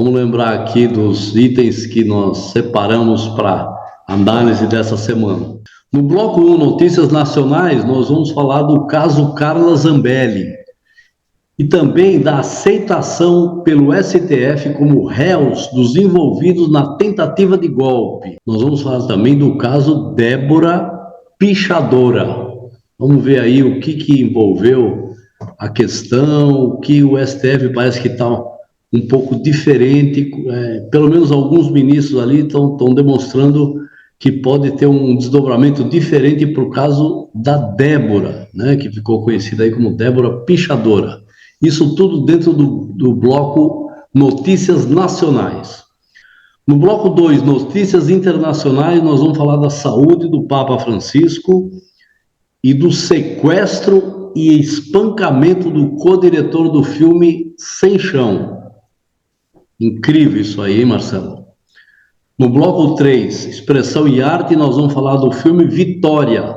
Vamos lembrar aqui dos itens que nós separamos para análise dessa semana. No bloco 1, Notícias Nacionais, nós vamos falar do caso Carla Zambelli e também da aceitação pelo STF como réus dos envolvidos na tentativa de golpe. Nós vamos falar também do caso Débora Pichadora. Vamos ver aí o que envolveu a questão, o que o STF parece que está um pouco diferente, pelo menos alguns ministros ali estão demonstrando que pode ter um desdobramento diferente para o caso da Débora, né, que ficou conhecida aí como Débora Pichadora. Isso tudo dentro do bloco Notícias Nacionais. No bloco 2, Notícias Internacionais, nós vamos falar da saúde do Papa Francisco e do sequestro e espancamento do co-diretor do filme Sem Chão. Incrível isso aí, hein, Marcelo? No bloco 3, Expressão e Arte, nós vamos falar do filme Vitória,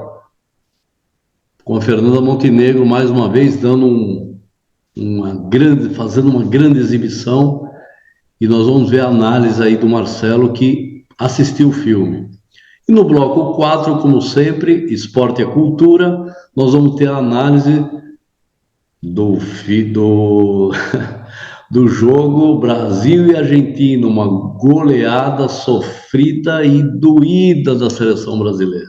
com a Fernanda Montenegro, mais uma vez, fazendo uma grande exibição, e nós vamos ver a análise aí do Marcelo, que assistiu o filme. E no bloco 4, como sempre, Esporte e Cultura, nós vamos ter a análise do jogo Brasil e Argentina, uma goleada sofrida e doída da seleção brasileira.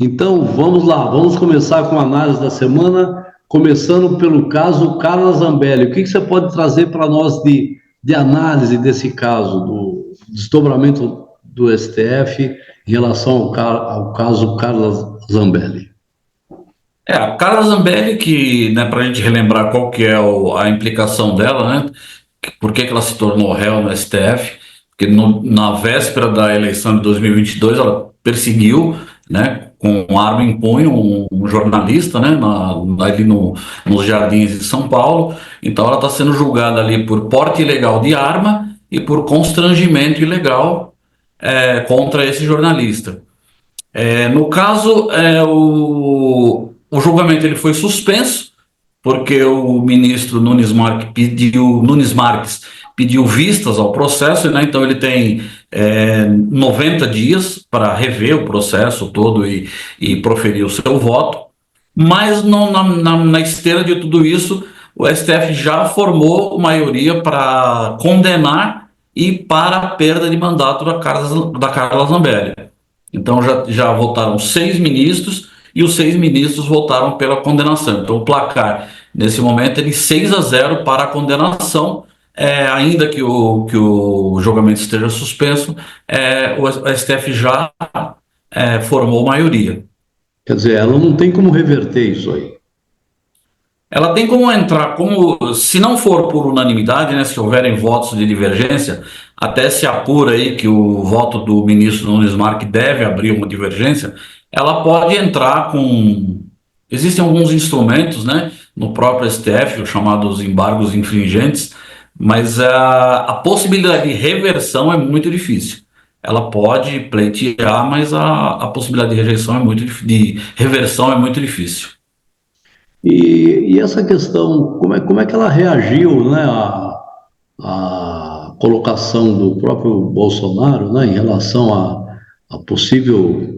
Então, vamos lá, vamos começar com a análise da semana, começando pelo caso Carla Zambelli. O que você pode trazer para nós de análise desse caso, do desdobramento do STF em relação ao caso Carla Zambelli? A Carla Zambelli, que, né, para a gente relembrar qual que é a implicação dela, né, por que ela se tornou réu no STF, porque na véspera da eleição de 2022 ela perseguiu, né, com arma em punho um jornalista, né, ali nos Jardins de São Paulo. Então ela está sendo julgada ali por porte ilegal de arma e por constrangimento ilegal contra esse jornalista. No caso, o julgamento ele foi suspenso, porque o ministro Nunes Marques pediu vistas ao processo, né? Então ele tem 90 dias para rever o processo todo e proferir o seu voto, mas na esteira de tudo isso, o STF já formou maioria para condenar e para a perda de mandato da Carla Zambelli. Então já votaram 6 ministros e os 6 ministros votaram pela condenação. Então o placar, nesse momento, é de 6-0 para a condenação, ainda que o julgamento esteja suspenso, o STF já formou maioria. Quer dizer, ela não tem como reverter isso aí. Ela tem como entrar, se não for por unanimidade, né, se houverem votos de divergência, até se apura aí que o voto do ministro Nunes Marques deve abrir uma divergência, ela pode entrar Existem alguns instrumentos, né, no próprio STF, os chamados embargos infringentes, mas a possibilidade de reversão é muito difícil. Ela pode pleitear, mas a possibilidade de reversão é muito difícil. E essa questão, como é que ela reagiu, né, à colocação do próprio Bolsonaro, né, em relação a possível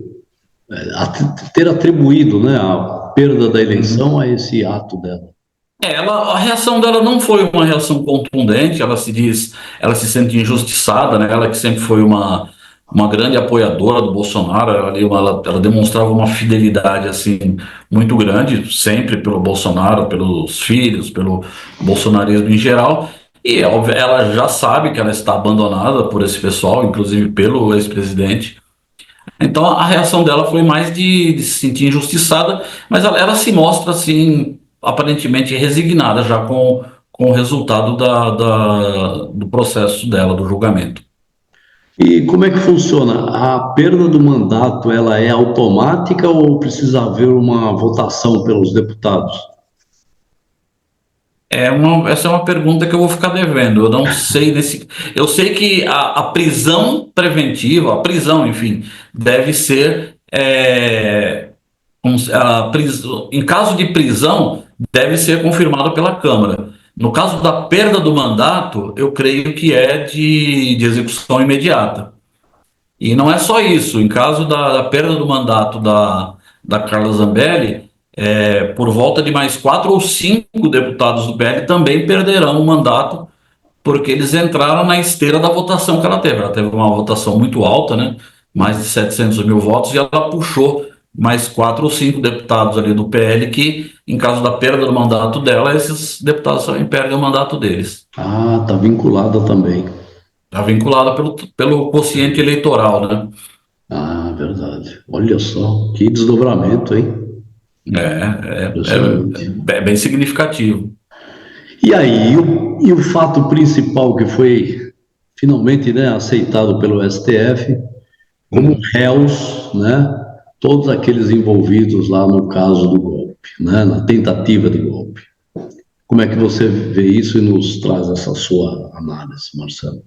ter atribuído, né, a perda da eleição a esse ato dela? A reação dela não foi uma reação contundente. Ela se sente injustiçada, né? Ela que sempre foi uma grande apoiadora do Bolsonaro, ela demonstrava uma fidelidade assim muito grande, sempre pelo Bolsonaro, pelos filhos, pelo bolsonarismo em geral. E ela já sabe que ela está abandonada por esse pessoal, inclusive pelo ex-presidente. Então a reação dela foi mais de se sentir injustiçada, mas ela se mostra assim aparentemente resignada já com o resultado do processo dela, do julgamento. E como é que funciona? A perda do mandato, ela é automática ou precisa haver uma votação pelos deputados? Essa é uma pergunta que eu vou ficar devendo. Eu não sei Eu sei que a prisão preventiva, enfim, deve ser em caso de prisão, deve ser confirmada pela Câmara. No caso da perda do mandato, eu creio que é de execução imediata. E não é só isso. Em caso da perda do mandato da Carla Zambelli, por volta de mais 4 ou 5 deputados do PL também perderão o mandato, porque eles entraram na esteira da votação que ela teve. Ela teve uma votação muito alta, né? Mais de 700 mil votos, e ela puxou mais 4 ou 5 deputados ali do PL que, em caso da perda do mandato dela, esses deputados também perdem o mandato deles. Ah, tá vinculada também. Está vinculada pelo quociente eleitoral, né? Ah, verdade. Olha só, que desdobramento, hein? Impressionante. É bem significativo. E aí, e o fato principal que foi finalmente, né, aceitado pelo STF como Hum. réus, né, todos aqueles envolvidos lá no caso do golpe, né, na tentativa de golpe. Como é que você vê isso e nos traz essa sua análise, Marcelo?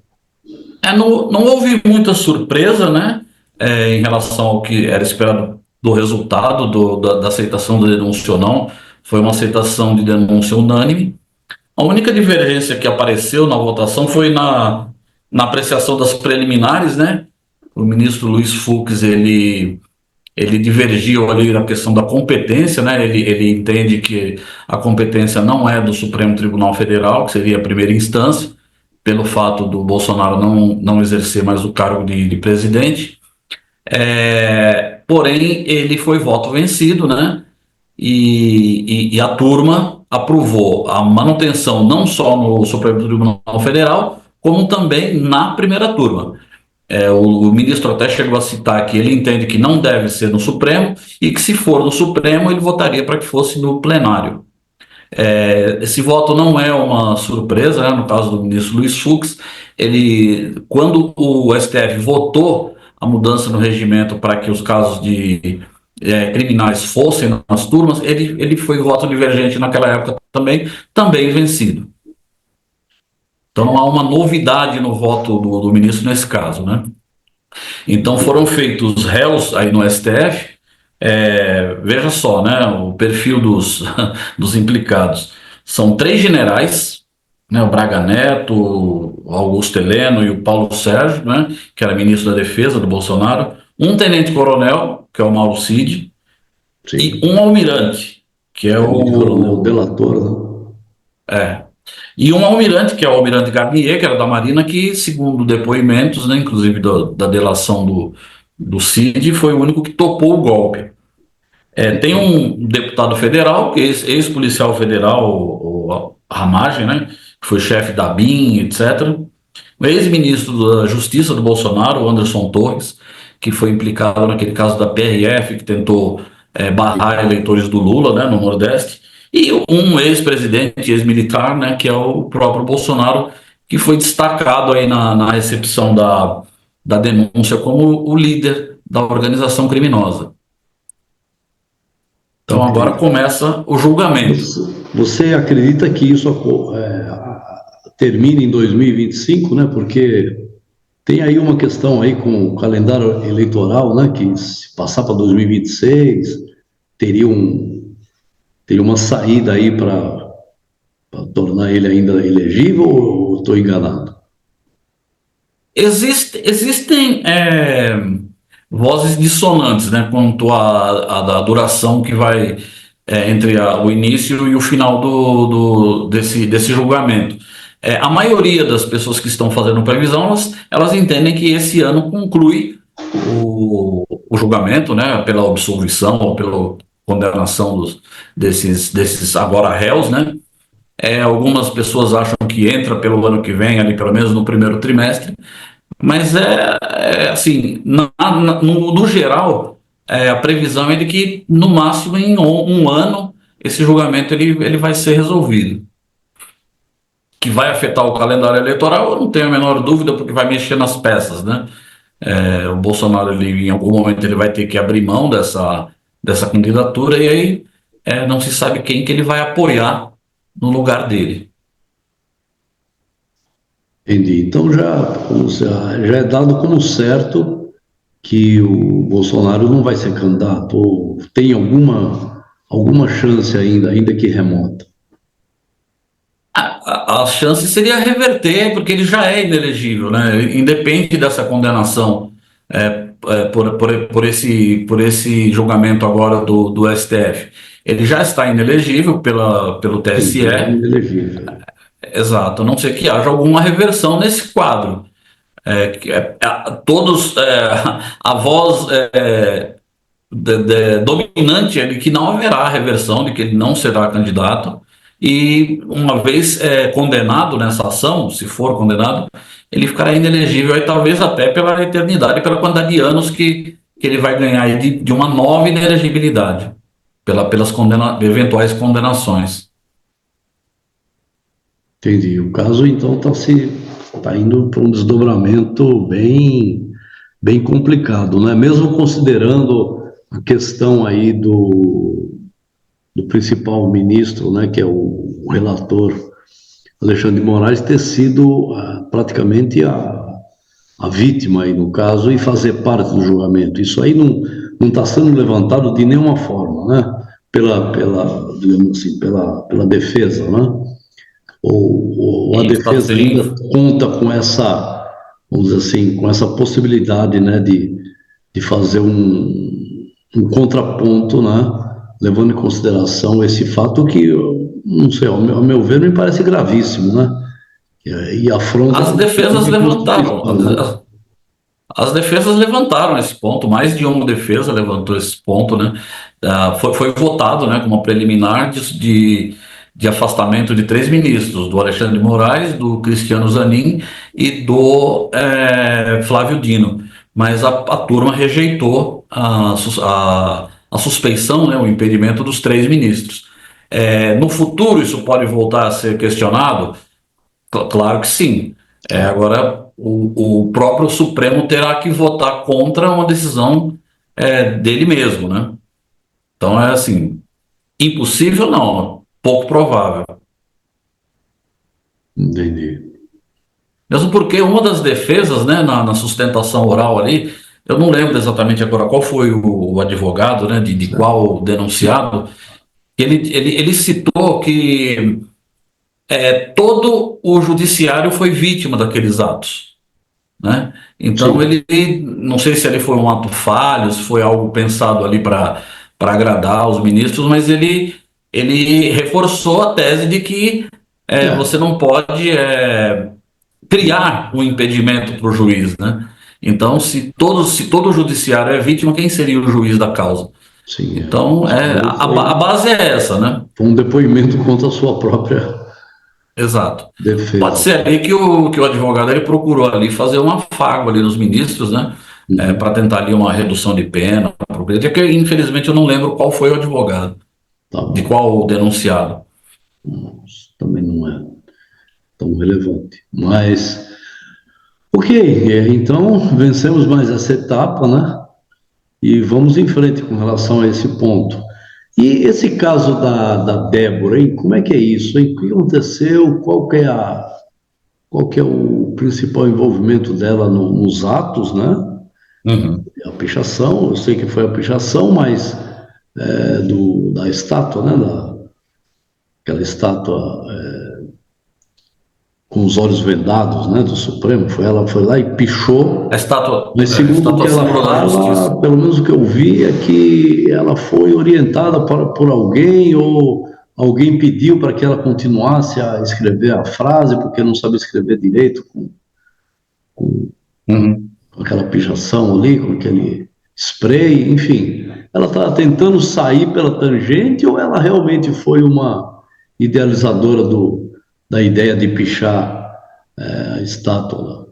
Não houve muita surpresa, né, em relação ao que era esperado do resultado da aceitação da denúncia ou não. Foi uma aceitação de denúncia unânime. A única divergência que apareceu na votação foi na apreciação das preliminares, né? O ministro Luiz Fux, ele divergiu ali na questão da competência, né? Ele entende que a competência não é do Supremo Tribunal Federal, que seria a primeira instância, pelo fato do Bolsonaro não exercer mais o cargo de presidente. Porém, ele foi voto vencido, né? E a turma aprovou a manutenção não só no Supremo Tribunal Federal, como também na primeira turma. O ministro até chegou a citar que ele entende que não deve ser no Supremo e que, se for no Supremo, ele votaria para que fosse no plenário. Esse voto não é uma surpresa, né? No caso do ministro Luiz Fux, quando o STF votou a mudança no regimento para que os casos de criminais fossem nas turmas, ele foi voto divergente naquela época também vencido. Então não há uma novidade no voto do ministro nesse caso, né? Então foram feitos réus aí no STF. Veja só, né, o perfil dos implicados. São 3 generais, né, o Braga Neto, o Augusto Heleno e o Paulo Sérgio, né, que era ministro da Defesa do Bolsonaro, um tenente-coronel, que é o Mauro Cid, e Sim, um almirante, que é tenente-coronel delator, né? é, e um almirante, que é o almirante Garnier, que era da Marinha, que, segundo depoimentos, né, inclusive da delação do Cid, foi o único que topou o golpe. Tem um deputado federal, que é ex-policial federal, o Ramagem, né, que foi chefe da BIM, etc. O ex-ministro da Justiça do Bolsonaro, o Anderson Torres, que foi implicado naquele caso da PRF, que tentou barrar eleitores do Lula, né, no Nordeste. E um ex-presidente, ex-militar, né, que é o próprio Bolsonaro, que foi destacado aí na recepção da denúncia como o líder da organização criminosa. Então agora Entendi. começa o julgamento. Você acredita que isso termine em 2025, né? Porque tem aí uma questão aí com o calendário eleitoral, né? Que se passar para 2026, teria teria uma saída aí para tornar ele ainda elegível, ou estou enganado? Existem vozes dissonantes, né, quanto à duração que vai entre o início e o final desse julgamento. A maioria das pessoas que estão fazendo previsão, elas entendem que esse ano conclui o julgamento, né, pela absolvição ou pela condenação desses agora réus, né? Algumas pessoas acham que entra pelo ano que vem, ali pelo menos no primeiro trimestre, mas assim, no geral, a previsão é de que no máximo em um ano esse julgamento ele vai ser resolvido. Que vai afetar o calendário eleitoral, eu não tenho a menor dúvida, porque vai mexer nas peças, né? O Bolsonaro, em algum momento, ele vai ter que abrir mão dessa candidatura, e aí não se sabe quem que ele vai apoiar no lugar dele. Entendi. Então já é dado como certo que o Bolsonaro não vai ser candidato, ou tem alguma chance ainda que remota. a chance seria reverter, porque ele já é inelegível, né? Independe dessa condenação por esse julgamento agora do STF. Ele já está inelegível pelo Sim, TSE, é inelegível. exato, a não ser que haja alguma reversão nesse quadro. Todos, a voz dominante é de que não haverá reversão, de que ele não será candidato, e uma vez condenado nessa ação, se for condenado, ele ficará inelegível, aí, talvez até pela eternidade, pela quantidade de anos que ele vai ganhar aí de uma nova inelegibilidade, pelas eventuais condenações. Entendi. O caso, então, tá indo para um desdobramento bem complicado, né? Mesmo considerando a questão aí do principal ministro, né, que é o relator Alexandre de Moraes, ter sido praticamente a vítima aí no caso e fazer parte do julgamento. Isso aí não está sendo levantado de nenhuma forma, né? Digamos assim, pela defesa, né? Ou a E está defesa ainda sendo. conta com essa, vamos dizer assim, com essa possibilidade, né, de fazer um contraponto, né, levando em consideração esse fato que, não sei, ao meu ver, me parece gravíssimo, né, e afronta As defesas a levantaram. Constituição, né? As defesas levantaram esse ponto, mais de uma defesa levantou esse ponto, né? Foi votado, né, como preliminar de afastamento de três ministros, do Alexandre de Moraes, do Cristiano Zanin e do Flávio Dino. Mas a turma rejeitou a suspeição, né, o impedimento dos três ministros. No futuro, isso pode voltar a ser questionado? Claro que sim. Agora, o próprio Supremo terá que votar contra uma decisão dele mesmo, né? Então, é assim, impossível não, pouco provável. Entendi. Mesmo porque uma das defesas, né, na sustentação oral ali, eu não lembro exatamente agora qual foi o advogado, né, de qual denunciado, ele citou que todo o judiciário foi vítima daqueles atos, né? Então Sim. ele, não sei se ele foi um ato falho, se foi algo pensado ali para agradar os ministros, mas ele reforçou a tese de que É, você não pode criar um impedimento para o juiz, né? Então, se todo o judiciário é vítima, quem seria o juiz da causa? sim, é. Então, Isso aí a base é essa, né? foi um depoimento contra a sua própria Exato. Pode defesa. ser ali que o advogado ele procurou ali fazer um afago ali nos ministros, né? Uhum. Para tentar ali uma redução de pena. Que, infelizmente, eu não lembro qual foi o advogado, Tá de bom. qual o denunciado. Isso também não é tão relevante. Mas, ok, então vencemos mais essa etapa, né? E vamos em frente com relação a esse ponto. E esse caso da Débora, hein? Como é que é isso, hein? O que aconteceu? Qual que é o principal envolvimento dela nos atos, né? Uhum. A pichação, eu sei que foi a pichação, mas da estátua, né? Aquela estátua com os olhos vendados, né? Do Supremo, ela foi lá e pichou. Mas A segundo o que estátua ela símbolo da justiça. fala, pelo menos o que eu vi é que ela foi orientada por alguém ou alguém pediu para que ela continuasse a escrever a frase porque não sabe escrever direito com Uhum. aquela pichação ali, com aquele spray, enfim. Ela está tentando sair pela tangente ou ela realmente foi uma idealizadora da ideia de pichar a estátua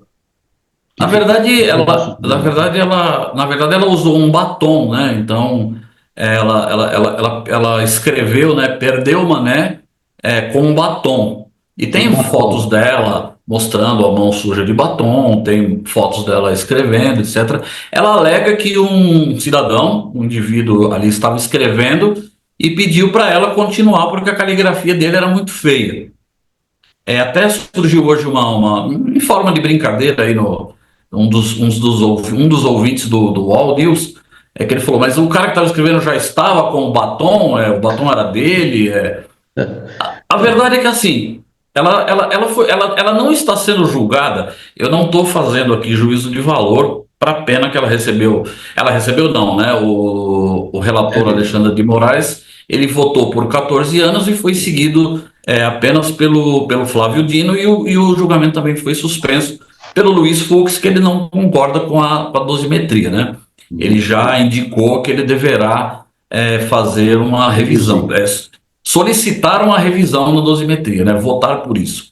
que Na fica verdade, no ela, na Supremo? verdade, ela, na verdade, ela usou um batom, né? Então, ela escreveu, né? Perdeu o mané com um batom. E Com tem fotos batom. dela mostrando a mão suja de batom, tem fotos dela escrevendo, etc. Ela alega que um cidadão, um indivíduo ali estava escrevendo e pediu para ela continuar porque a caligrafia dele era muito feia. Até surgiu hoje em forma de brincadeira aí um dos ouvintes do Wall News, que ele falou, mas o cara que estava escrevendo já estava com o batom era dele. A verdade é que assim, ela não está sendo julgada. Eu não estou fazendo aqui juízo de valor para a pena que ela recebeu. Ela recebeu, não, né? O relator Alexandre de Moraes, ele votou por 14 anos e foi seguido apenas pelo Flávio Dino, e o julgamento também foi suspenso pelo Luiz Fux, que ele não concorda com a dosimetria, né? Ele já indicou que ele deverá fazer uma revisão, solicitar uma revisão na dosimetria, né? Votar por isso.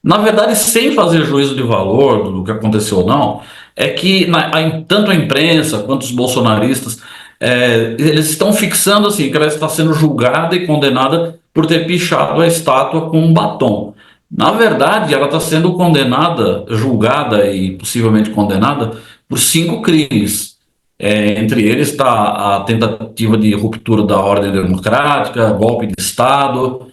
Na verdade, sem fazer juízo de valor do que aconteceu ou não, é que tanto a imprensa quanto os bolsonaristas, eles estão fixando assim, que ela está sendo julgada e condenada por ter pichado a estátua com um batom. Na verdade, ela está sendo condenada, julgada e possivelmente condenada por 5 crimes. Entre eles está a tentativa de ruptura da ordem democrática, golpe de Estado,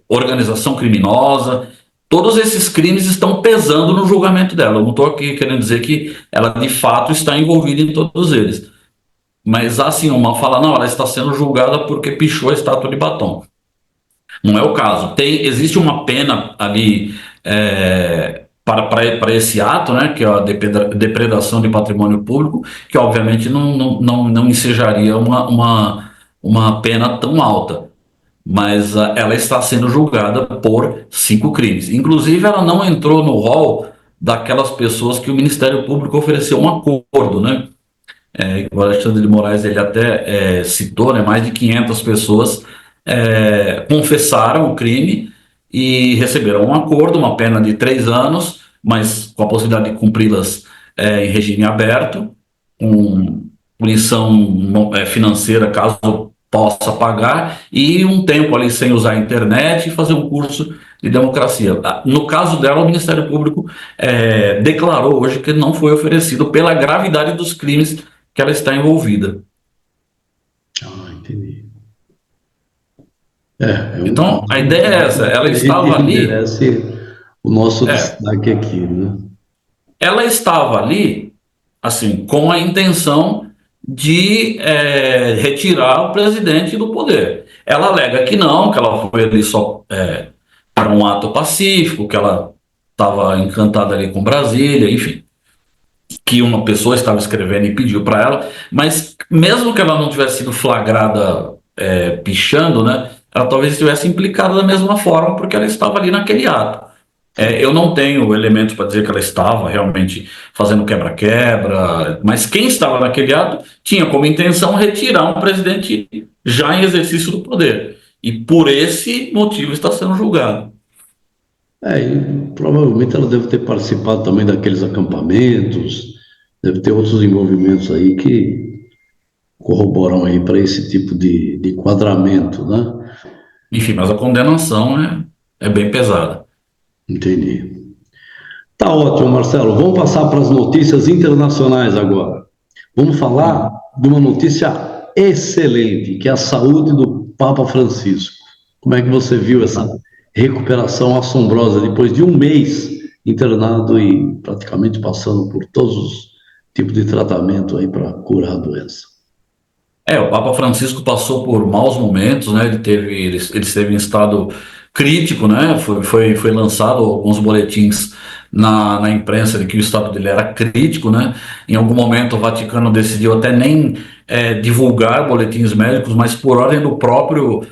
organização criminosa. Todos esses crimes estão pesando no julgamento dela. Eu não estou aqui querendo dizer que ela de fato está envolvida em todos eles. Mas assim, uma fala, não, ela está sendo julgada porque pichou a estátua de batom. Não é o caso. Existe uma pena ali para esse ato, né, que é a depredação de patrimônio público, que obviamente não ensejaria uma pena tão alta. Mas ela está sendo julgada por 5 crimes. Inclusive, ela não entrou no rol daquelas pessoas que o Ministério Público ofereceu um acordo, né? O Alexandre de Moraes, ele até citou, né, mais de 500 pessoas confessaram o crime e receberam um acordo, uma pena de 3 anos, mas com a possibilidade de cumpri-las em regime aberto, com punição financeira caso possa pagar, e um tempo ali sem usar a internet e fazer um curso de democracia. No caso dela, o Ministério Público declarou hoje que não foi oferecido pela gravidade dos crimes que ela está envolvida. Entendi. Então, a ideia é essa, ela estava ali... Merece o nosso destaque aqui, né? Ela estava ali, assim, com a intenção de retirar o presidente do poder. Ela alega que não, que ela foi ali só para um ato pacífico, que ela estava encantada ali com Brasília, enfim, que uma pessoa estava escrevendo e pediu para ela, mas mesmo que ela não tivesse sido flagrada pichando, né, ela talvez estivesse implicada da mesma forma, porque ela estava ali naquele ato. Eu não tenho elementos para dizer que ela estava realmente fazendo quebra-quebra, mas quem estava naquele ato tinha como intenção retirar um presidente já em exercício do poder. E por esse motivo está sendo julgado. E provavelmente ela deve ter participado também daqueles acampamentos, deve ter outros envolvimentos aí que corroboram aí para esse tipo de enquadramento, né? Enfim, mas a condenação é bem pesada. Entendi. Tá ótimo, Marcelo. Vamos passar para as notícias internacionais agora. Vamos falar de uma notícia excelente, que é a saúde do Papa Francisco. Como é que você viu essa recuperação assombrosa depois de um mês internado e praticamente passando por todos os tipos de tratamento aí para curar a doença? O Papa Francisco passou por maus momentos, né? Ele esteve em estado crítico, né? Foi lançado alguns boletins na imprensa de que o estado dele era crítico, né? Em algum momento o Vaticano decidiu até nem divulgar boletins médicos, mas por ordem do próprio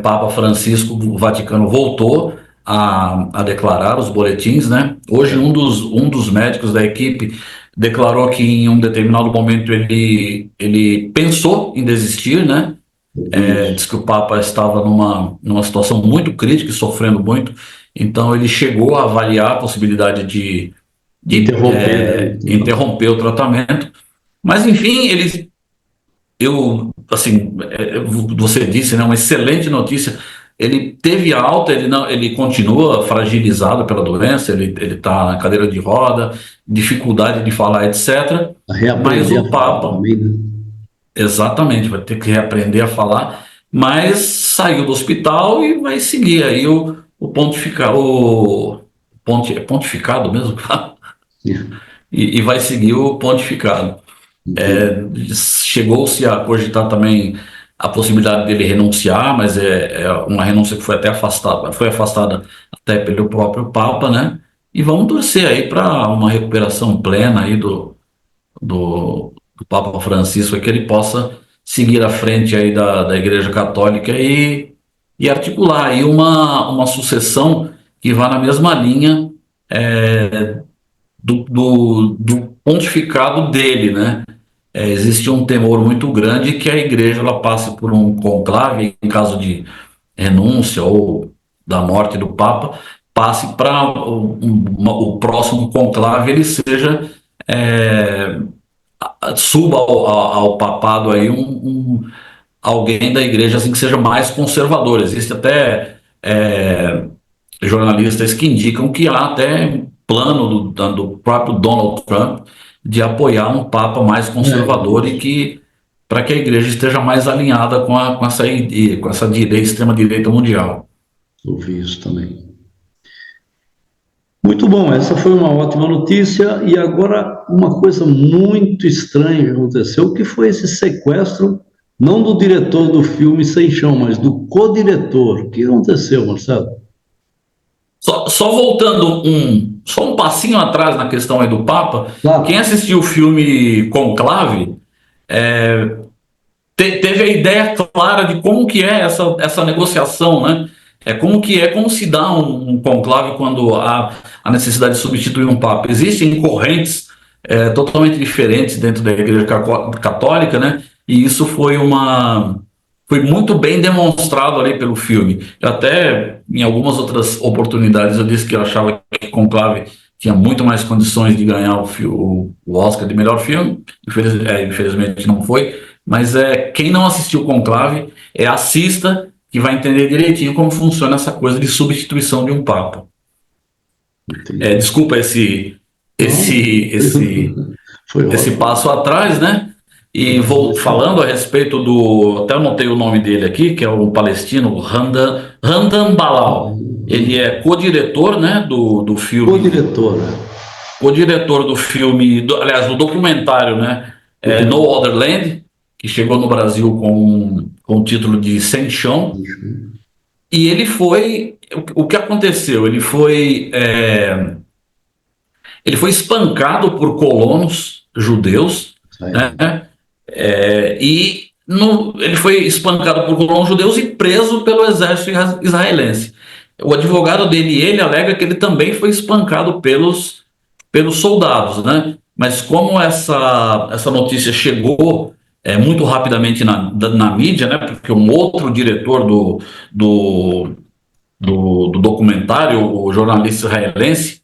Papa Francisco, o Vaticano voltou a declarar os boletins, né? Hoje um dos médicos da equipe declarou que em um determinado momento ele pensou em desistir, né? Diz que o Papa estava numa situação muito crítica e sofrendo muito, então ele chegou a avaliar a possibilidade de interromper o tratamento, mas enfim, você disse, né, uma excelente notícia. Ele teve alta, ele continua fragilizado pela doença, ele está na cadeira de roda, dificuldade de falar, etc. Mas o Papa, exatamente, vai ter que reaprender a falar, mas saiu do hospital e vai seguir aí o pontificado, é pontificado mesmo? E vai seguir o pontificado. Chegou-se a cogitar também a possibilidade dele renunciar, mas é uma renúncia que foi afastada até pelo próprio Papa, né? E vamos torcer aí para uma recuperação plena aí do Papa Francisco, que ele possa seguir à frente aí da Igreja Católica e articular aí uma sucessão que vá na mesma linha do pontificado dele, né? Existe um temor muito grande que a igreja ela passe por um conclave, em caso de renúncia ou da morte do Papa, passe para o próximo conclave, ele seja, suba ao papado aí alguém da igreja assim, que seja mais conservador. Existe até jornalistas que indicam que há até plano do próprio Donald Trump de apoiar um papa mais conservador e que para que a igreja esteja mais alinhada com essa direita, extrema-direita mundial. Eu vi isso também. Muito bom, essa foi uma ótima notícia. E agora, uma coisa muito estranha que aconteceu, que foi esse sequestro, não do diretor do filme Sem Chão, mas do co-diretor. O que aconteceu, Marcelo? Só voltando só um passinho atrás na questão aí do Papa, Claro. Quem assistiu o filme Conclave teve a ideia clara de como que é essa negociação, né? Como se dá um conclave quando há a necessidade de substituir um Papa. Existem correntes totalmente diferentes dentro da Igreja Católica, né? E isso foi muito bem demonstrado ali pelo filme. Eu até, em algumas outras oportunidades, eu disse que eu achava que Conclave tinha muito mais condições de ganhar o Oscar de melhor filme. Infelizmente não foi. Mas quem não assistiu Conclave, assista, que vai entender direitinho como funciona essa coisa de substituição de um Papa. Desculpa esse passo atrás, né? E falando a respeito até anotei o nome dele aqui, que é o palestino Randan Balal. Ele é co-diretor, né, do filme. Co-diretor do filme, aliás, do documentário, né? No Other Land, que chegou no Brasil com o título de Sem Chão. E ele foi... O que aconteceu? Ele foi espancado por colonos judeus, né? Ele foi espancado por colonos judeus e preso pelo exército israelense. O advogado dele, ele alega que ele também foi espancado pelos soldados, né? Mas como essa notícia chegou muito rapidamente na mídia, né? Porque um outro diretor do documentário, o jornalista israelense,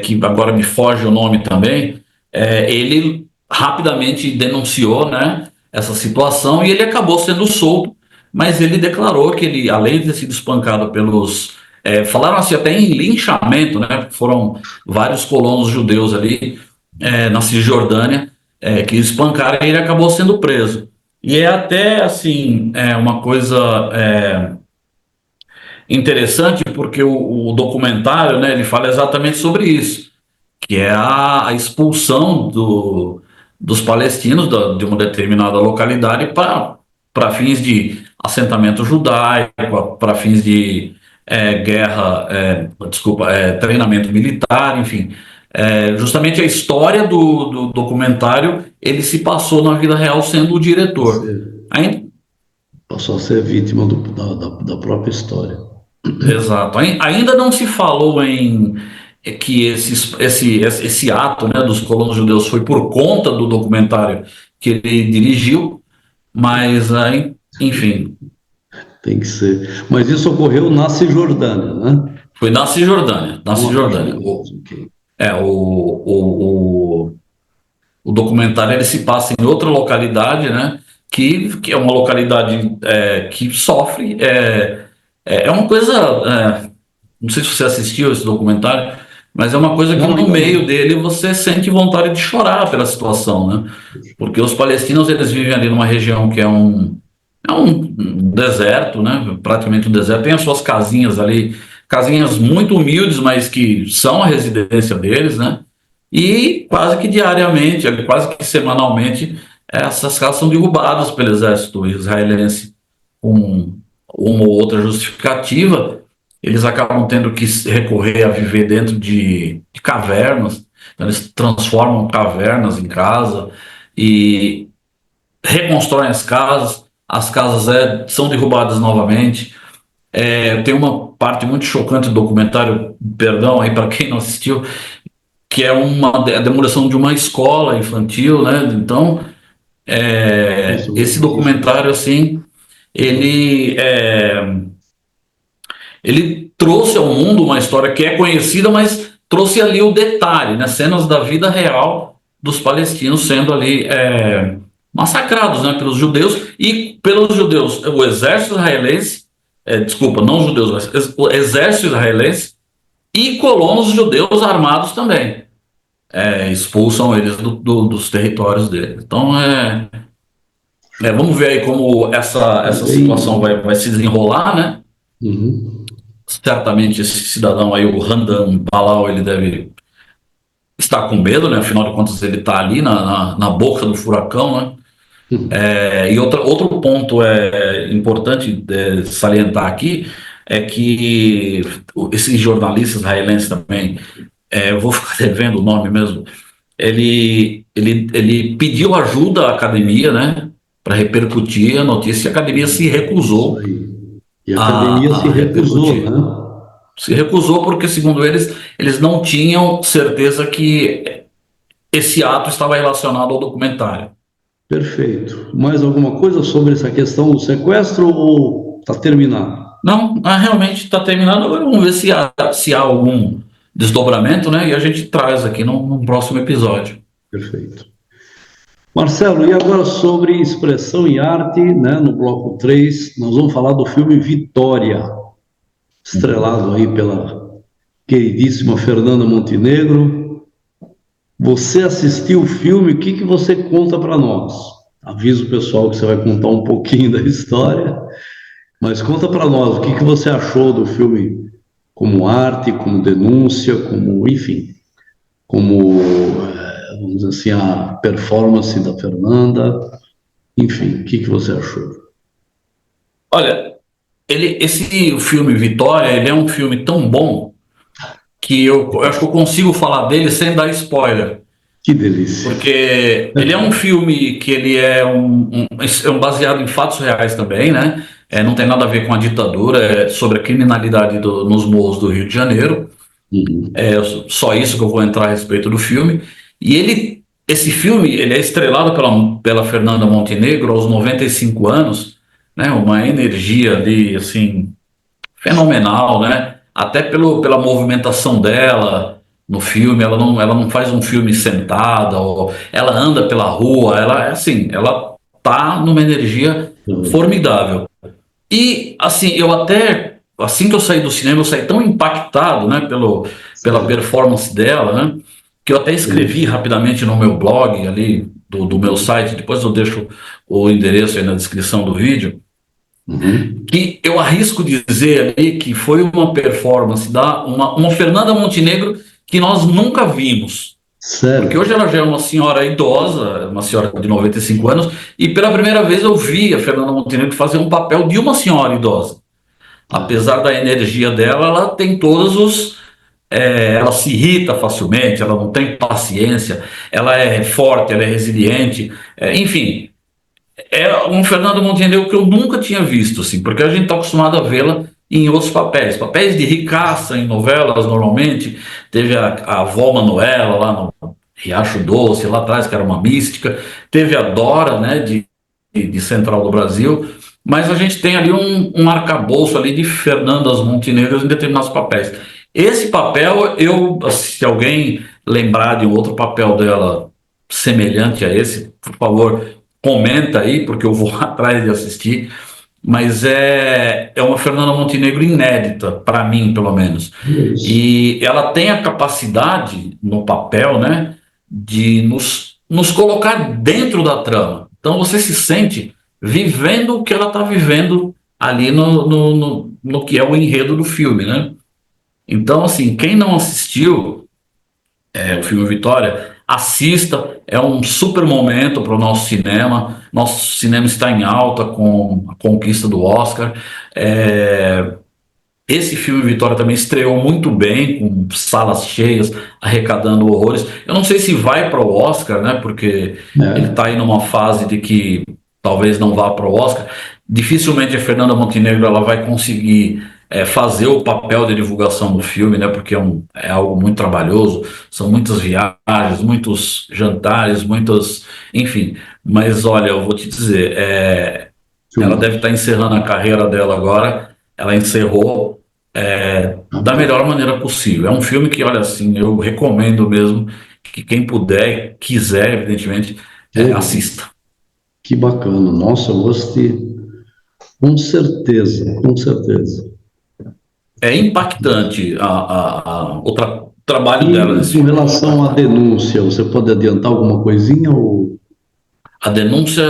que agora me foge o nome também, ele rapidamente denunciou, né, essa situação, e ele acabou sendo solto, mas ele declarou que ele, além de ter sido espancado falaram assim até em linchamento, né, foram vários colonos judeus ali na Cisjordânia que espancaram, e ele acabou sendo preso. E é até assim uma coisa interessante, porque o documentário, né, ele fala exatamente sobre isso, que é a expulsão dos palestinos de uma determinada localidade para fins de assentamento judaico, para fins de treinamento militar, enfim. Justamente a história do documentário, ele se passou na vida real sendo o diretor. Passou a ser vítima da própria história. Exato. Ainda não se falou que esse ato, né, dos colonos judeus foi por conta do documentário que ele dirigiu, mas enfim. Tem que ser. Mas isso ocorreu na Cisjordânia, né? Foi na Cisjordânia. O documentário ele se passa em outra localidade, né? Que é uma localidade que sofre. É uma coisa. Não sei se você assistiu esse documentário, mas é uma coisa que no meio dele você sente vontade de chorar pela situação, né? Porque os palestinos eles vivem ali numa região que é um deserto, né? Praticamente um deserto. Tem as suas casinhas ali, casinhas muito humildes, mas que são a residência deles, né? E quase que diariamente, quase que semanalmente, essas casas são derrubadas pelo exército israelense com uma ou outra justificativa. Eles acabam tendo que recorrer a viver dentro de cavernas. Então, eles transformam cavernas em casa e reconstroem as casas são derrubadas novamente. Tem uma parte muito chocante do documentário, perdão aí para quem não assistiu, que é a demolição de uma escola infantil, né? Então, esse documentário, assim, ele, ele trouxe ao mundo uma história que é conhecida, mas trouxe ali o detalhe, né? Cenas da vida real dos palestinos sendo ali massacrados, né? Pelos judeus e pelos judeus, o exército israelense, desculpa, não os judeus, mas o exército israelense e colonos judeus armados também. Expulsam eles dos territórios deles. Então, vamos ver aí como essa situação vai se desenrolar, né? Uhum. Certamente esse cidadão aí, o Randan Balal, ele deve estar com medo, né? Afinal de contas, ele está ali na boca do furacão, né? E outro ponto importante salientar aqui é que esse jornalista israelense também, eu vou ficar devendo o nome mesmo, ele pediu ajuda à academia, né, para repercutir a notícia, e a academia se recusou E a academia se recusou, repercutir. né? Se recusou porque, segundo eles não tinham certeza que esse ato estava relacionado ao documentário. Perfeito. Mais alguma coisa sobre essa questão do sequestro ou está terminado? Não, realmente está terminado. Agora vamos ver se há algum desdobramento, né? E a gente traz aqui num próximo episódio. Perfeito. Marcelo, e agora sobre expressão e arte, né? No bloco 3, nós vamos falar do filme Vitória, estrelado aí pela queridíssima Fernanda Montenegro. Você assistiu o filme, o que você conta para nós? Aviso o pessoal que você vai contar um pouquinho da história, mas conta para nós o que você achou do filme como arte, como denúncia, como, enfim, como, vamos dizer assim, a performance da Fernanda, enfim, o que você achou? Olha, esse filme Vitória, ele é um filme tão bom que eu acho que eu consigo falar dele sem dar spoiler. Que delícia. Porque ele é um filme que ele é um baseado em fatos reais também, né? Não tem nada a ver com a ditadura, é sobre a criminalidade nos morros do Rio de Janeiro. Uhum. É só isso que eu vou entrar a respeito do filme. E esse filme, ele é estrelado pela Fernanda Montenegro aos 95 anos, né? Uma energia ali, assim, fenomenal, né? Até pela movimentação dela no filme, ela não faz um filme sentada, ou ela anda pela rua, ela tá numa energia formidável. E assim, assim que eu saí do cinema, eu saí tão impactado, né, pela performance dela, né, que eu até escrevi rapidamente no meu blog ali, do meu site, depois eu deixo o endereço aí na descrição do vídeo, que eu arrisco dizer ali que foi uma performance uma Fernanda Montenegro que nós nunca vimos. Sério? Porque hoje ela já é uma senhora idosa, uma senhora de 95 anos, e pela primeira vez eu vi a Fernanda Montenegro fazer um papel de uma senhora idosa. Apesar da energia dela, ela tem ela se irrita facilmente, ela não tem paciência, ela é forte, ela é resiliente, enfim, é um Fernando Montenegro que eu nunca tinha visto, assim, porque a gente está acostumado a vê-la em outros papéis de ricaça em novelas, normalmente. Teve a avó Manuela lá no Riacho Doce, lá atrás, que era uma mística. Teve a Dora, né, de Central do Brasil. Mas a gente tem ali um arcabouço ali de Fernandas Montenegro em determinados papéis. Esse papel, se alguém lembrar de um outro papel dela semelhante a esse, por favor, comenta aí, porque eu vou atrás de assistir. Mas é uma Fernanda Montenegro inédita, para mim, pelo menos. Isso. E ela tem a capacidade, no papel, né, de nos colocar dentro da trama. Então você se sente vivendo o que ela está vivendo ali no que é o enredo do filme, né? Então, assim, quem não assistiu o filme Vitória, assista, é um super momento para o nosso cinema. Nosso cinema está em alta com a conquista do Oscar. Esse filme Vitória também estreou muito bem, com salas cheias, arrecadando horrores. Eu não sei se vai para o Oscar, né? Porque ele está aí numa fase de que talvez não vá para o Oscar. Dificilmente a Fernanda Montenegro ela vai conseguir fazer o papel de divulgação do filme, né? Porque é algo muito trabalhoso, são muitas viagens, muitos jantares, muitas, enfim. Mas olha, eu vou te dizer, ela deve estar encerrando a carreira dela agora. Ela encerrou da melhor maneira possível. É um filme que, olha, assim, eu recomendo mesmo que quem puder, quiser, evidentemente, assista. Que bacana. Nossa, eu gostei. Com certeza, com certeza. É impactante o trabalho dela nesse Com filme. relação à denúncia, você pode adiantar alguma coisinha? Ou... A denúncia,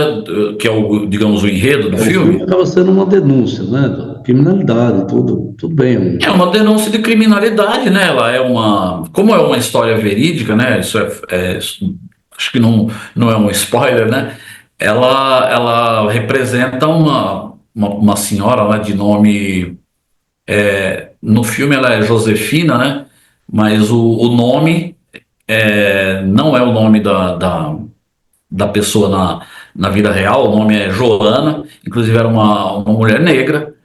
que é digamos, o enredo do O filme filme, acaba sendo uma denúncia, né? Criminalidade, tudo bem. é uma denúncia de criminalidade, né? Ela como é uma história verídica, né? Acho que não é um spoiler, né? Ela representa uma senhora, né, de nome, no filme ela é Josefina, né? Mas o nome não é o nome da pessoa na vida real. O nome é Joana, inclusive era uma mulher negra.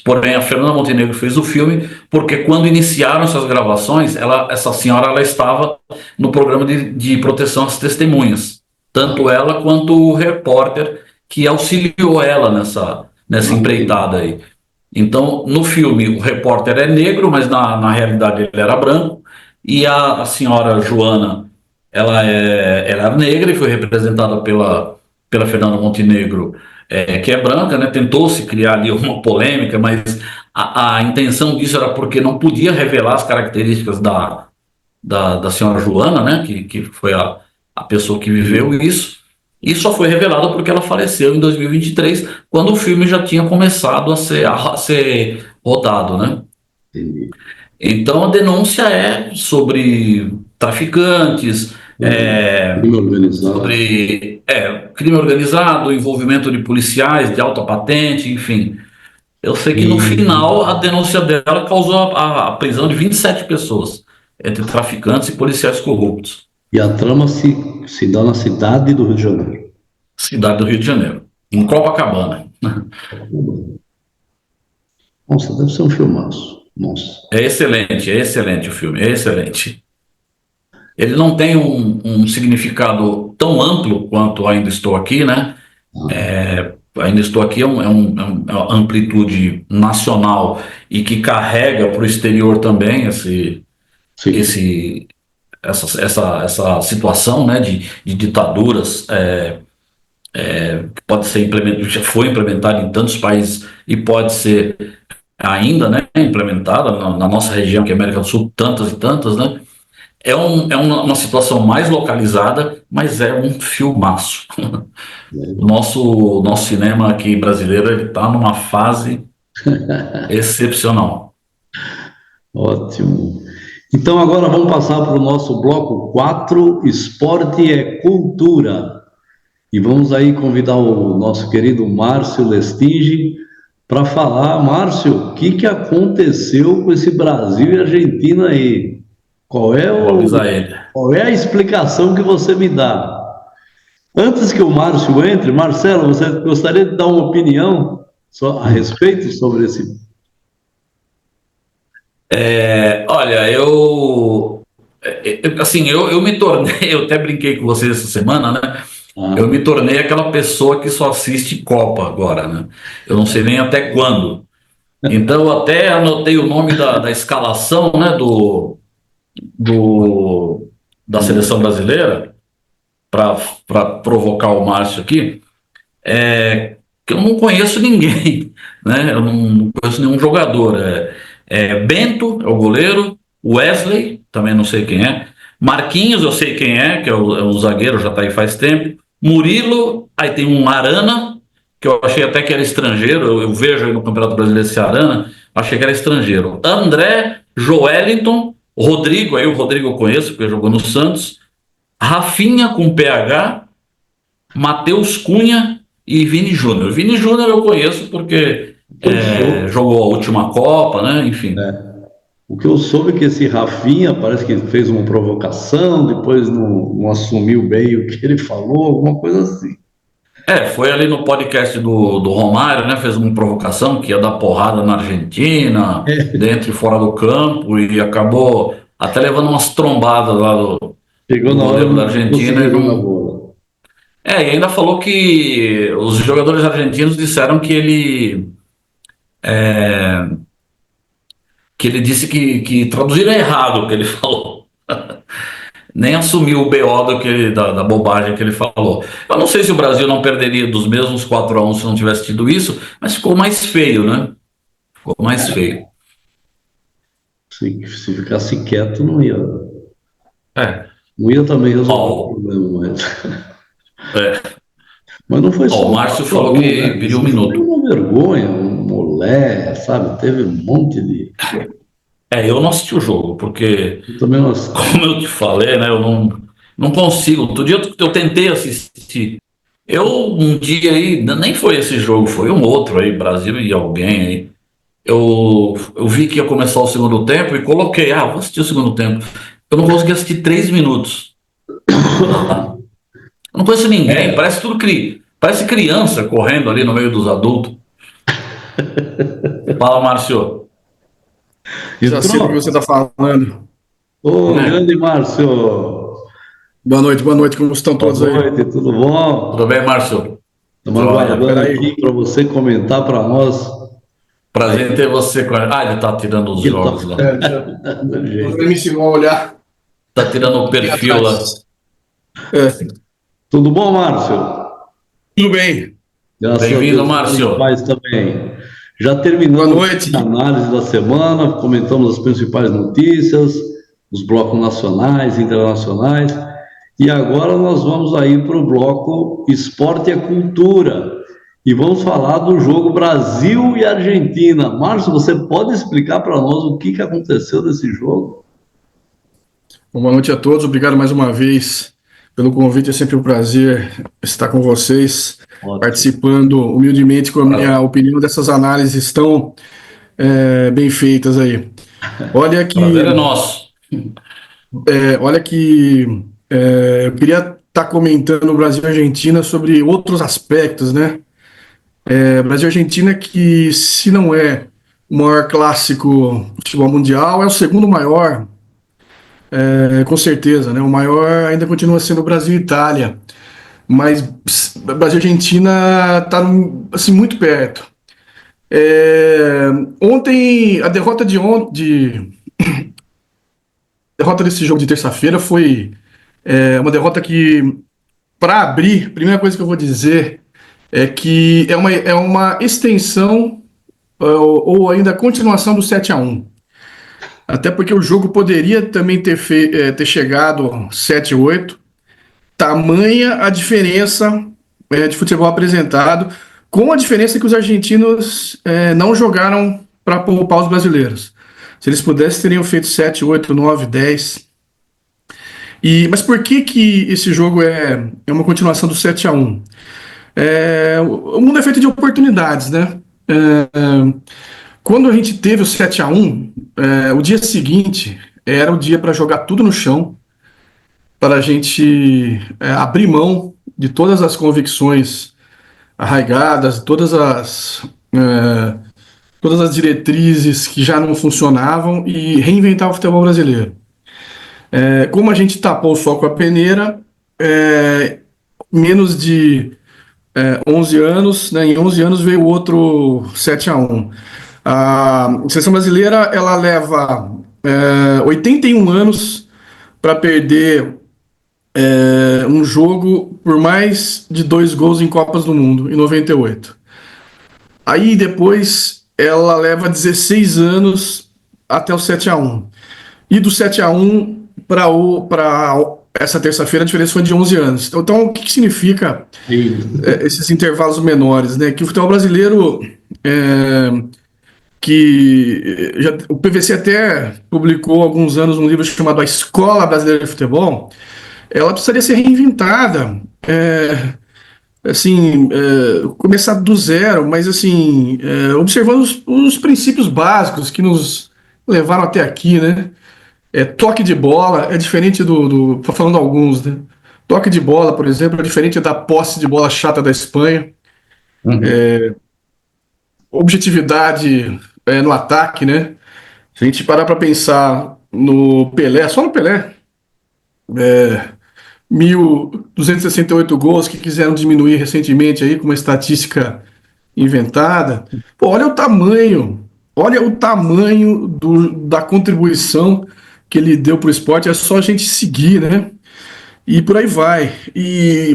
Porém, a Fernanda Montenegro fez o filme porque quando iniciaram essas gravações, essa senhora ela estava no programa de proteção às testemunhas, tanto ela quanto o repórter que auxiliou ela nessa empreitada aí. Então, no filme, o repórter é negro, mas na realidade ele era branco, e a senhora Joana, ela era negra e foi representada pela Fernanda Montenegro, que é branca, né? Tentou-se criar ali uma polêmica, mas a intenção disso era porque não podia revelar as características da senhora Joana, né? Que foi a pessoa que viveu isso, e só foi revelado porque ela faleceu em 2023, quando o filme já tinha começado a ser rodado, né? Entendi. Então a denúncia é sobre traficantes, Crime organizado. sobre crime organizado, envolvimento de policiais de alta patente, enfim. Eu sei que no final a denúncia dela causou a prisão de 27 pessoas, entre traficantes e policiais corruptos. E a trama se dá na cidade do Rio de Janeiro. Cidade do Rio de Janeiro, em Copacabana. Nossa, deve ser um filmaço. Nossa. É excelente o filme, é excelente. Ele não tem um significado tão amplo quanto Ainda Estou Aqui, né? Ainda Estou Aqui é uma amplitude nacional e que carrega para o exterior também essa situação, né, de ditaduras, que pode ser já foi implementada em tantos países e pode ser ainda, né, implementada na nossa região, que é a América do Sul, tantas e tantas, né? É uma situação mais localizada, mas é um filmaço. O nosso cinema aqui brasileiro está numa fase excepcional. Ótimo. Então agora vamos passar para o nosso bloco 4, Esporte é Cultura. E vamos aí convidar o nosso querido Márcio Lestinge para falar. Márcio, o que aconteceu com esse Brasil e Argentina aí? Qual é a explicação que você me dá? Antes que o Márcio entre, Marcelo, você gostaria de dar uma opinião a respeito sobre esse? Olha, assim, eu me tornei, eu até brinquei com você essa semana, né? Eu me tornei aquela pessoa que só assiste Copa agora, né? Eu não sei nem até quando. Então, eu até anotei o nome da escalação, né, da seleção brasileira, para provocar o Márcio aqui, que eu não conheço ninguém, né? Eu não conheço nenhum jogador. Bento é o goleiro, Wesley, também não sei quem é, Marquinhos eu sei quem que é o zagueiro, já está aí faz tempo, Murilo, aí tem um Arana, que eu achei até que era estrangeiro, eu vejo aí no Campeonato Brasileiro esse Arana, achei que era estrangeiro, André, Joelinton, Rodrigo, aí o Rodrigo eu conheço, porque jogou no Santos, Rafinha com PH, Matheus Cunha e Vini Júnior. Vini Júnior eu conheço porque jogou a última Copa, né? Enfim. O que eu soube é que esse Rafinha parece que fez uma provocação, depois não assumiu bem o que ele falou, alguma coisa assim. Foi ali no podcast do Romário, né? Fez uma provocação que ia dar porrada na Argentina, dentro e fora do campo, e acabou até levando umas trombadas lá Chegou do na hora, goleiro da não Argentina conseguiu e jogar não. bola. E ainda falou que os jogadores argentinos disseram que ele disse que traduziram errado o que ele falou. Nem assumiu o BO da bobagem que ele falou. Eu não sei se o Brasil não perderia dos mesmos 4-1 se não tivesse tido isso, mas ficou mais feio, né? Ficou mais feio. Se ficasse quieto, É. não ia também resolver o Ó, problema. é. Mas não foi Ó, só o o Márcio 4 a falou 1, que né? pediu um Isso foi minuto. uma vergonha, um molé, sabe? Teve um monte de. Eu não assisti o jogo, porque, Eu também não assisti. como eu te falei, né? Eu não consigo. Outro dia eu tentei assistir. Um dia aí, nem foi esse jogo, foi um outro aí, Brasil e alguém aí. Eu vi que ia começar o segundo tempo e coloquei, vou assistir o segundo tempo. Eu não consegui assistir 3 minutos. Não dá. Eu não conheço ninguém, É, parece criança correndo ali no meio dos adultos. Fala, Márcio. Já sei do que entrou? você está falando. Ô, Né? grande Márcio. Boa noite, como estão Boa todos aí? noite, tudo bom? Tudo bem, Márcio? Estamos Joia. aguardando Peraí, aqui para você comentar para nós. Aí, Prazer em ter você com a. Ele tá tirando os que tá jogos lá. dando jeito. ele me ensinou a olhar Tá tirando o aqui perfil lá. atrás. É, Tudo bom, Márcio? tudo bem, Graças a Bem-vindo, Deus, Márcio. paz também. Já boa terminamos noite. a análise da semana, comentamos as principais notícias, os blocos nacionais, internacionais, e agora nós vamos aí para o bloco Esporte e Cultura, e vamos falar do jogo Brasil e Argentina. Márcio, você pode explicar para nós o que aconteceu nesse jogo? Boa noite a todos, obrigado mais uma vez pelo convite, é sempre um prazer estar com vocês, Ótimo. participando humildemente com a minha opinião dessas análises tão bem feitas aí. Olha Prazer é que, nosso. olha que eu queria estar comentando o Brasil e a Argentina sobre outros aspectos, né? Brasil e Argentina, que se não é o maior clássico do futebol mundial, é o segundo maior, com certeza, né? O maior ainda continua sendo o Brasil e Itália, mas Brasil e Argentina está assim, muito perto. Ontem, a derrota derrota desse jogo de terça-feira foi uma derrota que, para abrir, a primeira coisa que eu vou dizer é que é uma extensão ou ainda a continuação do 7-1. Até porque o jogo poderia também ter chegado 7-8. Tamanha a diferença de futebol apresentado, com a diferença que os argentinos não jogaram para poupar os brasileiros. Se eles pudessem, teriam feito 7, 8, 9, 10. Mas por que esse jogo é uma continuação do 7-1? O mundo é feito de oportunidades, né? Quando a gente teve o 7-1, o dia seguinte era o dia para jogar tudo no chão, para a gente abrir mão de todas as convicções arraigadas, todas as diretrizes que já não funcionavam e reinventar o futebol brasileiro. Como a gente tapou o sol com a peneira, menos de 11 anos, né, em 11 anos veio outro 7-1. A seleção brasileira ela leva 81 anos para perder um jogo por mais de 2 gols em Copas do Mundo, em 98. Aí depois ela leva 16 anos até o 7-1. E do 7-1 para essa terça-feira a diferença foi de 11 anos. Então o que significa esses intervalos menores, né? Que o futebol brasileiro, o PVC até publicou há alguns anos um livro chamado A Escola Brasileira de Futebol, ela precisaria ser reinventada, assim, começar do zero, mas assim, observando os princípios básicos que nos levaram até aqui, né? Toque de bola é diferente tô falando alguns, né? Toque de bola, por exemplo, é diferente da posse de bola chata da Espanha. Uhum. Objetividade no ataque, né? Se a gente parar para pensar no Pelé, só no Pelé, 1.268 gols que quiseram diminuir recentemente aí com uma estatística inventada. Pô, olha o tamanho da contribuição que ele deu para o esporte, é só a gente seguir, né? E por aí vai.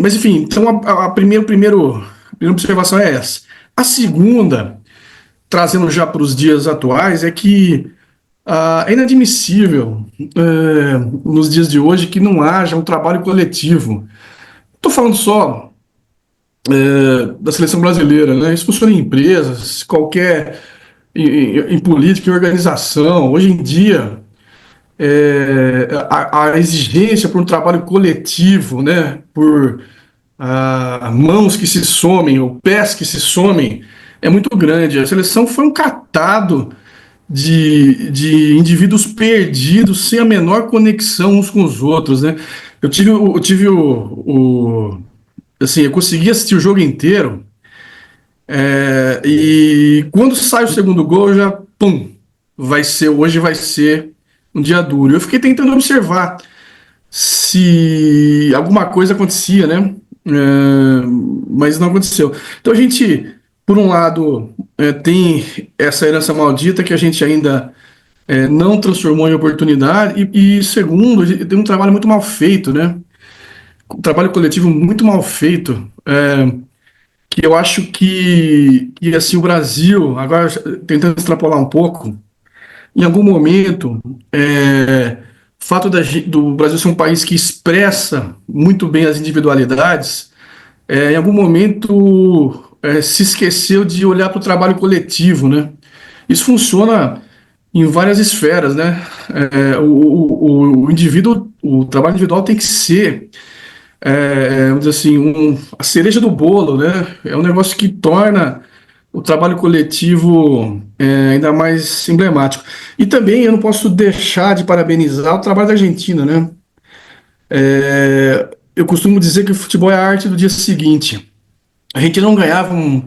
Mas enfim, então a primeira observação é essa. A segunda, trazendo já para os dias atuais, é que é inadmissível nos dias de hoje que não haja um trabalho coletivo. Estou falando só da seleção brasileira, né? Isso funciona em empresas, em política, em organização. Hoje em dia, a exigência por um trabalho coletivo, né? Por mãos que se somem, ou pés que se somem, é muito grande. A seleção foi um catado de indivíduos perdidos, sem a menor conexão uns com os outros, né? Assim, eu consegui assistir o jogo inteiro, e quando sai o segundo gol, já, pum, hoje vai ser um dia duro. Eu fiquei tentando observar se alguma coisa acontecia, né? Mas não aconteceu. Então a gente, por um lado, tem essa herança maldita que a gente ainda não transformou em oportunidade, e segundo, a gente tem um trabalho muito mal feito, né? Um trabalho coletivo muito mal feito, que eu acho que assim, o Brasil, agora tentando extrapolar um pouco, em algum momento, o fato do Brasil ser um país que expressa muito bem as individualidades, em algum momento se esqueceu de olhar para o trabalho coletivo, né? Isso funciona em várias esferas, né? O indivíduo, o trabalho individual tem que ser, vamos dizer assim, a cereja do bolo, né? É um negócio que torna o trabalho coletivo ainda mais emblemático. E também eu não posso deixar de parabenizar o trabalho da Argentina, né? Eu costumo dizer que o futebol é a arte do dia seguinte. A gente não ganhava um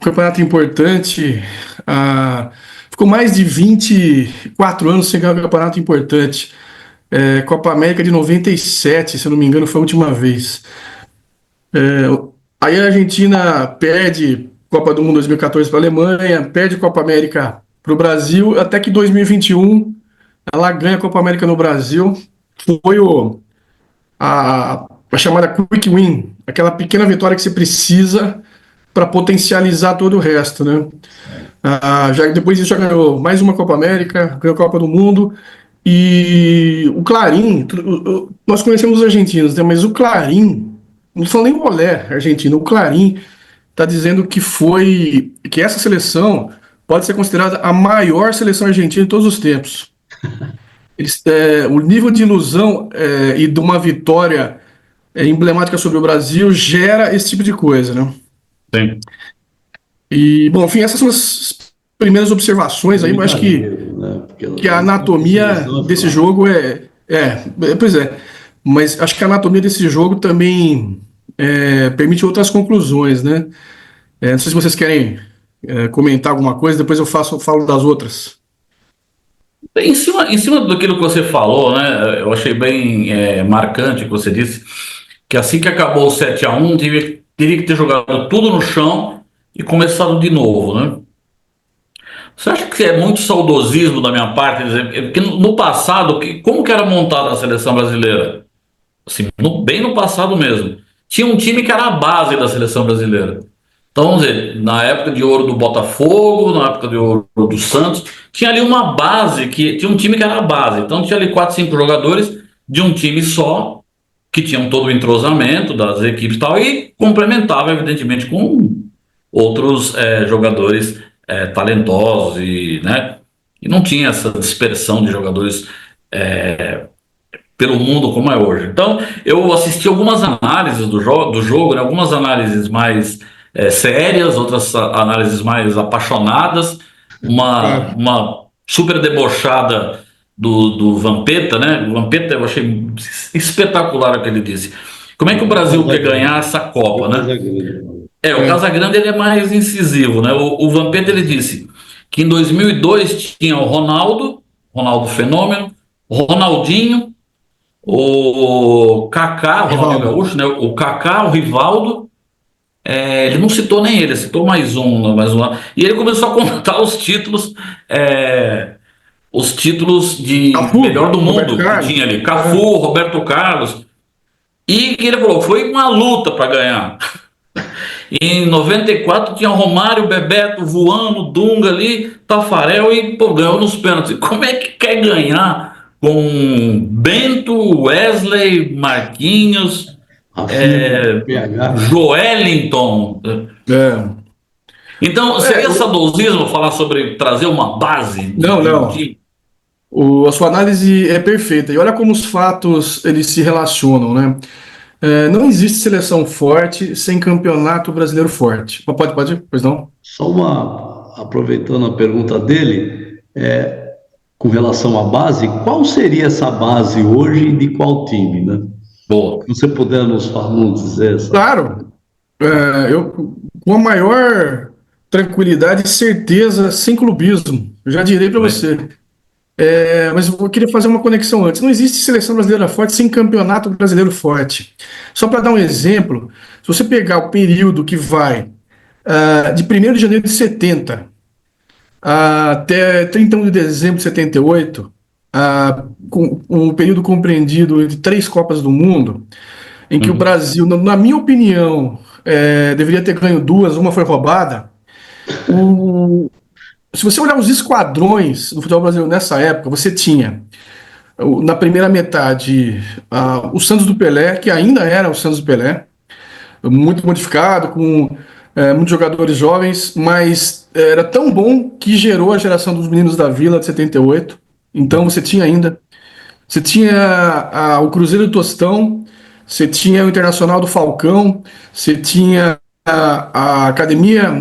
campeonato importante, ficou mais de 24 anos sem ganhar um campeonato importante. Copa América de 97, se eu não me engano, foi a última vez. Aí a Argentina perde Copa do Mundo 2014 para a Alemanha, perde Copa América para o Brasil, até que em 2021 ela ganha a Copa América no Brasil. Foi a chamada Quick Win, aquela pequena vitória que você precisa para potencializar todo o resto, né? Depois disso já ganhou mais uma Copa América, ganhou a Copa do Mundo, e o Clarim, nós conhecemos os argentinos, né? Mas o Clarim, não estou nem o Olé argentino, o Clarim está dizendo que essa seleção pode ser considerada a maior seleção argentina de todos os tempos. O nível de ilusão e de uma vitória emblemática sobre o Brasil gera esse tipo de coisa, né? Sim. E, bom, enfim, essas são as primeiras observações aí, mas acho Exagero, né? Porque que a a anatomia seleção é desse fraca. jogo pois é, mas acho que a anatomia desse jogo também permite outras conclusões, né? Não sei se vocês querem comentar alguma coisa, depois eu falo das outras. Em cima daquilo que você falou, né? Eu achei bem marcante o que você disse, que assim que acabou o 7-1, teria que ter jogado tudo no chão e começado de novo, né? Você acha que é muito saudosismo da minha parte dizer porque no passado, como que era montada a seleção brasileira? Assim, bem no passado mesmo. Tinha um time que era a base da seleção brasileira. Então, vamos dizer, na época de ouro do Botafogo, na época de ouro do Santos, tinha ali uma base, tinha um time que era a base. Então, tinha ali 4, 5 jogadores de um time só, que tinham todo o entrosamento das equipes e tal, e complementava, evidentemente, com outros jogadores talentosos, e, né, e não tinha essa dispersão de jogadores pelo mundo como é hoje. Então, eu assisti algumas análises do jogo, né, algumas análises mais sérias, outras análises mais apaixonadas, Claro. uma super debochada do Vampeta, né? O Vampeta eu achei espetacular o que ele disse. Como é que o Brasil quer ganhar essa Copa, O né? Casagrande. O Casagrande ele é mais incisivo, né? O Vampeta ele disse que em 2002 tinha o Ronaldo Fenômeno, o Ronaldinho, o Kaká, o Ronaldinho Rivaldo. Gaúcho, né? O Kaká, o Rivaldo, ele não citou nem ele citou mais um. E ele começou a contar os títulos de Cafu, melhor do Roberto mundo que Carlos. tinha ali, Cafu, Roberto Carlos, e que ele falou, foi uma luta para ganhar. Em 94 tinha Romário, Bebeto voando, Dunga ali, Tafarel e pô, ganhou nos pênaltis. Como é que quer ganhar com Bento, Wesley, Marquinhos, Rafinha, PH. Joelinton? É. Então, É, seria saudosismo falar sobre trazer uma base não, de um não. time? A sua análise é perfeita. E olha como os fatos eles se relacionam, né? Não existe seleção forte sem campeonato brasileiro forte. Pode, pois não? Só aproveitando a pergunta dele, com relação à base, qual seria essa base hoje e de qual time, né? Boa. Se você puder nos dizer essa. Claro, eu com a maior tranquilidade e certeza, sem clubismo, eu já direi para Bem, você. Mas eu queria fazer uma conexão antes. Não existe seleção brasileira forte sem campeonato brasileiro forte. Só para dar um exemplo, se você pegar o período que vai de 1º de janeiro de 70 até 31 de dezembro de 78, com um período compreendido entre 3 Copas do Mundo, em que o uhum, Brasil, na minha opinião, deveria ter ganho 2, uma foi roubada. O, Se você olhar os esquadrões do futebol brasileiro nessa época, você tinha, na primeira metade, o Santos do Pelé, que ainda era o Santos do Pelé, muito modificado, com muitos jogadores jovens, mas era tão bom que gerou a geração dos meninos da Vila de 78. Então você tinha o Cruzeiro do Tostão, você tinha o Internacional do Falcão, você tinha a Academia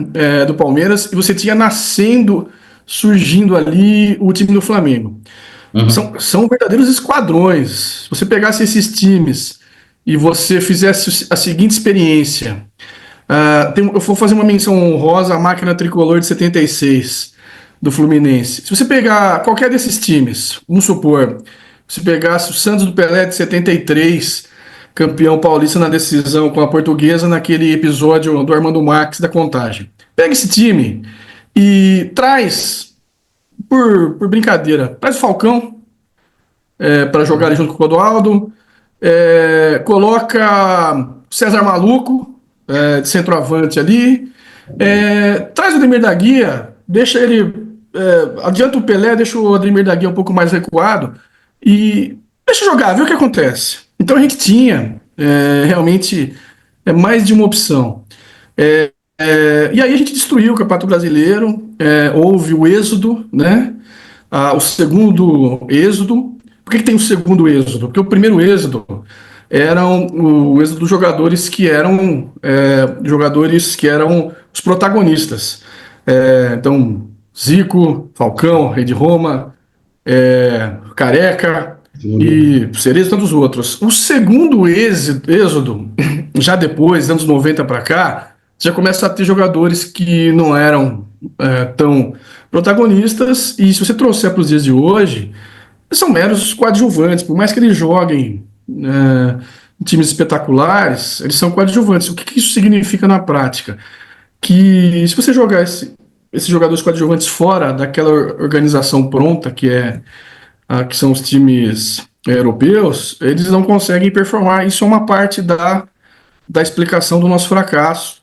do Palmeiras e você tinha nascendo, surgindo ali o time do Flamengo. uhum. São verdadeiros esquadrões. Se você pegasse esses times e você fizesse a seguinte experiência, eu vou fazer uma menção honrosa à máquina tricolor de 76 do Fluminense. Se você pegar qualquer desses times, vamos supor, se pegasse o Santos do Pelé de 73, campeão paulista na decisão com a Portuguesa naquele episódio do Armando Max da Contagem. Pega esse time e traz, por brincadeira, traz o Falcão para jogar ali junto com o Clodoaldo, coloca César Maluco de centroavante ali, traz o Ademir da Guia, deixa ele, adianta o Pelé, deixa o Ademir da Guia um pouco mais recuado e deixa jogar, vê o que acontece. Então a gente tinha realmente mais de uma opção. E aí a gente destruiu o Campeonato Brasileiro, houve o êxodo, né? O segundo êxodo. Por que tem o segundo êxodo? Porque o primeiro êxodo era o êxodo dos jogadores que eram os protagonistas. Então, Zico, Falcão, Rei de Roma, Careca e Cerezo e tantos outros. O segundo êxodo, já depois, anos 90 para cá, já começa a ter jogadores que não eram tão protagonistas, e se você trouxer para os dias de hoje, são meros coadjuvantes, por mais que eles joguem em times espetaculares, eles são coadjuvantes. O que isso significa na prática? Que se você jogar esses jogadores coadjuvantes fora daquela organização pronta que são os times europeus, eles não conseguem performar. Isso é uma parte da explicação do nosso fracasso.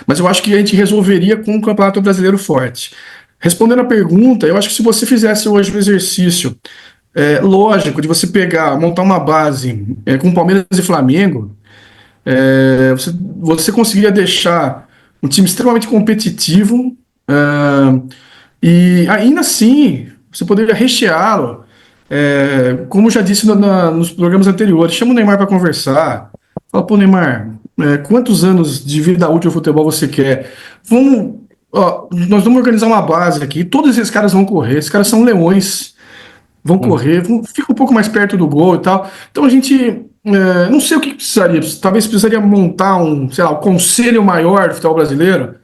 Mas eu acho que a gente resolveria com um campeonato brasileiro forte. Respondendo a pergunta, eu acho que se você fizesse hoje o exercício lógico de você montar uma base com Palmeiras e Flamengo, você conseguiria deixar um time extremamente competitivo, e ainda assim você poderia recheá-lo Como eu já disse nos programas anteriores, chama o Neymar para conversar. Fala, pô, Neymar, quantos anos de vida útil ao futebol você quer? Nós vamos organizar uma base aqui. Todos esses caras vão correr. Esses caras são leões, vão correr, fica um pouco mais perto do gol e tal. Então a gente, não sei o que precisaria. Talvez precisaria montar sei lá, um conselho maior do futebol brasileiro,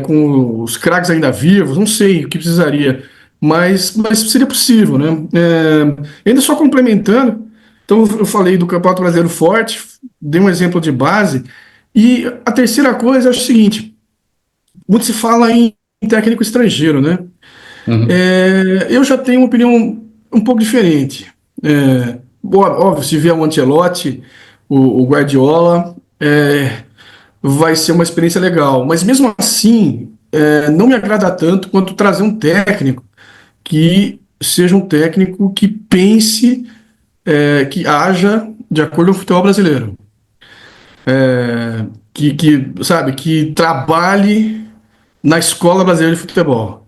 com os craques ainda vivos. Não sei o que precisaria, mas seria possível, né? Ainda só complementando. Então eu falei do Campeonato Brasileiro forte, dei um exemplo de base. E a terceira coisa é o seguinte: muito se fala em técnico estrangeiro, né? Eu já tenho uma opinião um pouco diferente. Óbvio, se vier o Ancelotti, o Guardiola, vai ser uma experiência legal. Mas mesmo assim, não me agrada tanto quanto trazer um técnico que seja um técnico que pense, que haja de acordo com o futebol brasileiro. Sabe, que trabalhe na escola brasileira de futebol.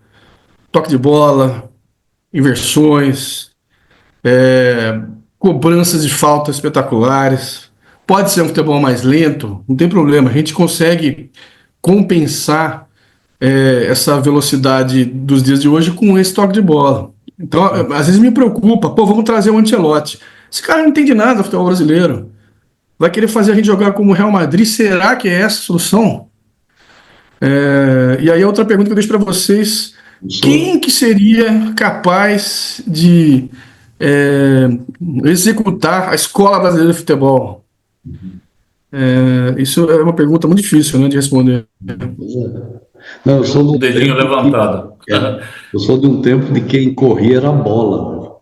Toque de bola, inversões, cobranças de falta espetaculares. Pode ser um futebol mais lento, não tem problema. A gente consegue compensar essa velocidade dos dias de hoje com esse toque de bola. Então, às vezes me preocupa. Pô, vamos trazer o Ancelotti. Esse cara não entende nada do futebol brasileiro. Vai querer fazer a gente jogar como o Real Madrid? Será que é essa a solução? E aí a outra pergunta que eu deixo para vocês: quem que seria capaz de executar a escola brasileira de futebol? Isso é uma pergunta muito difícil, né, de responder. Não, eu sou O dedinho levantado. Eu sou de um tempo de quem corria era a bola.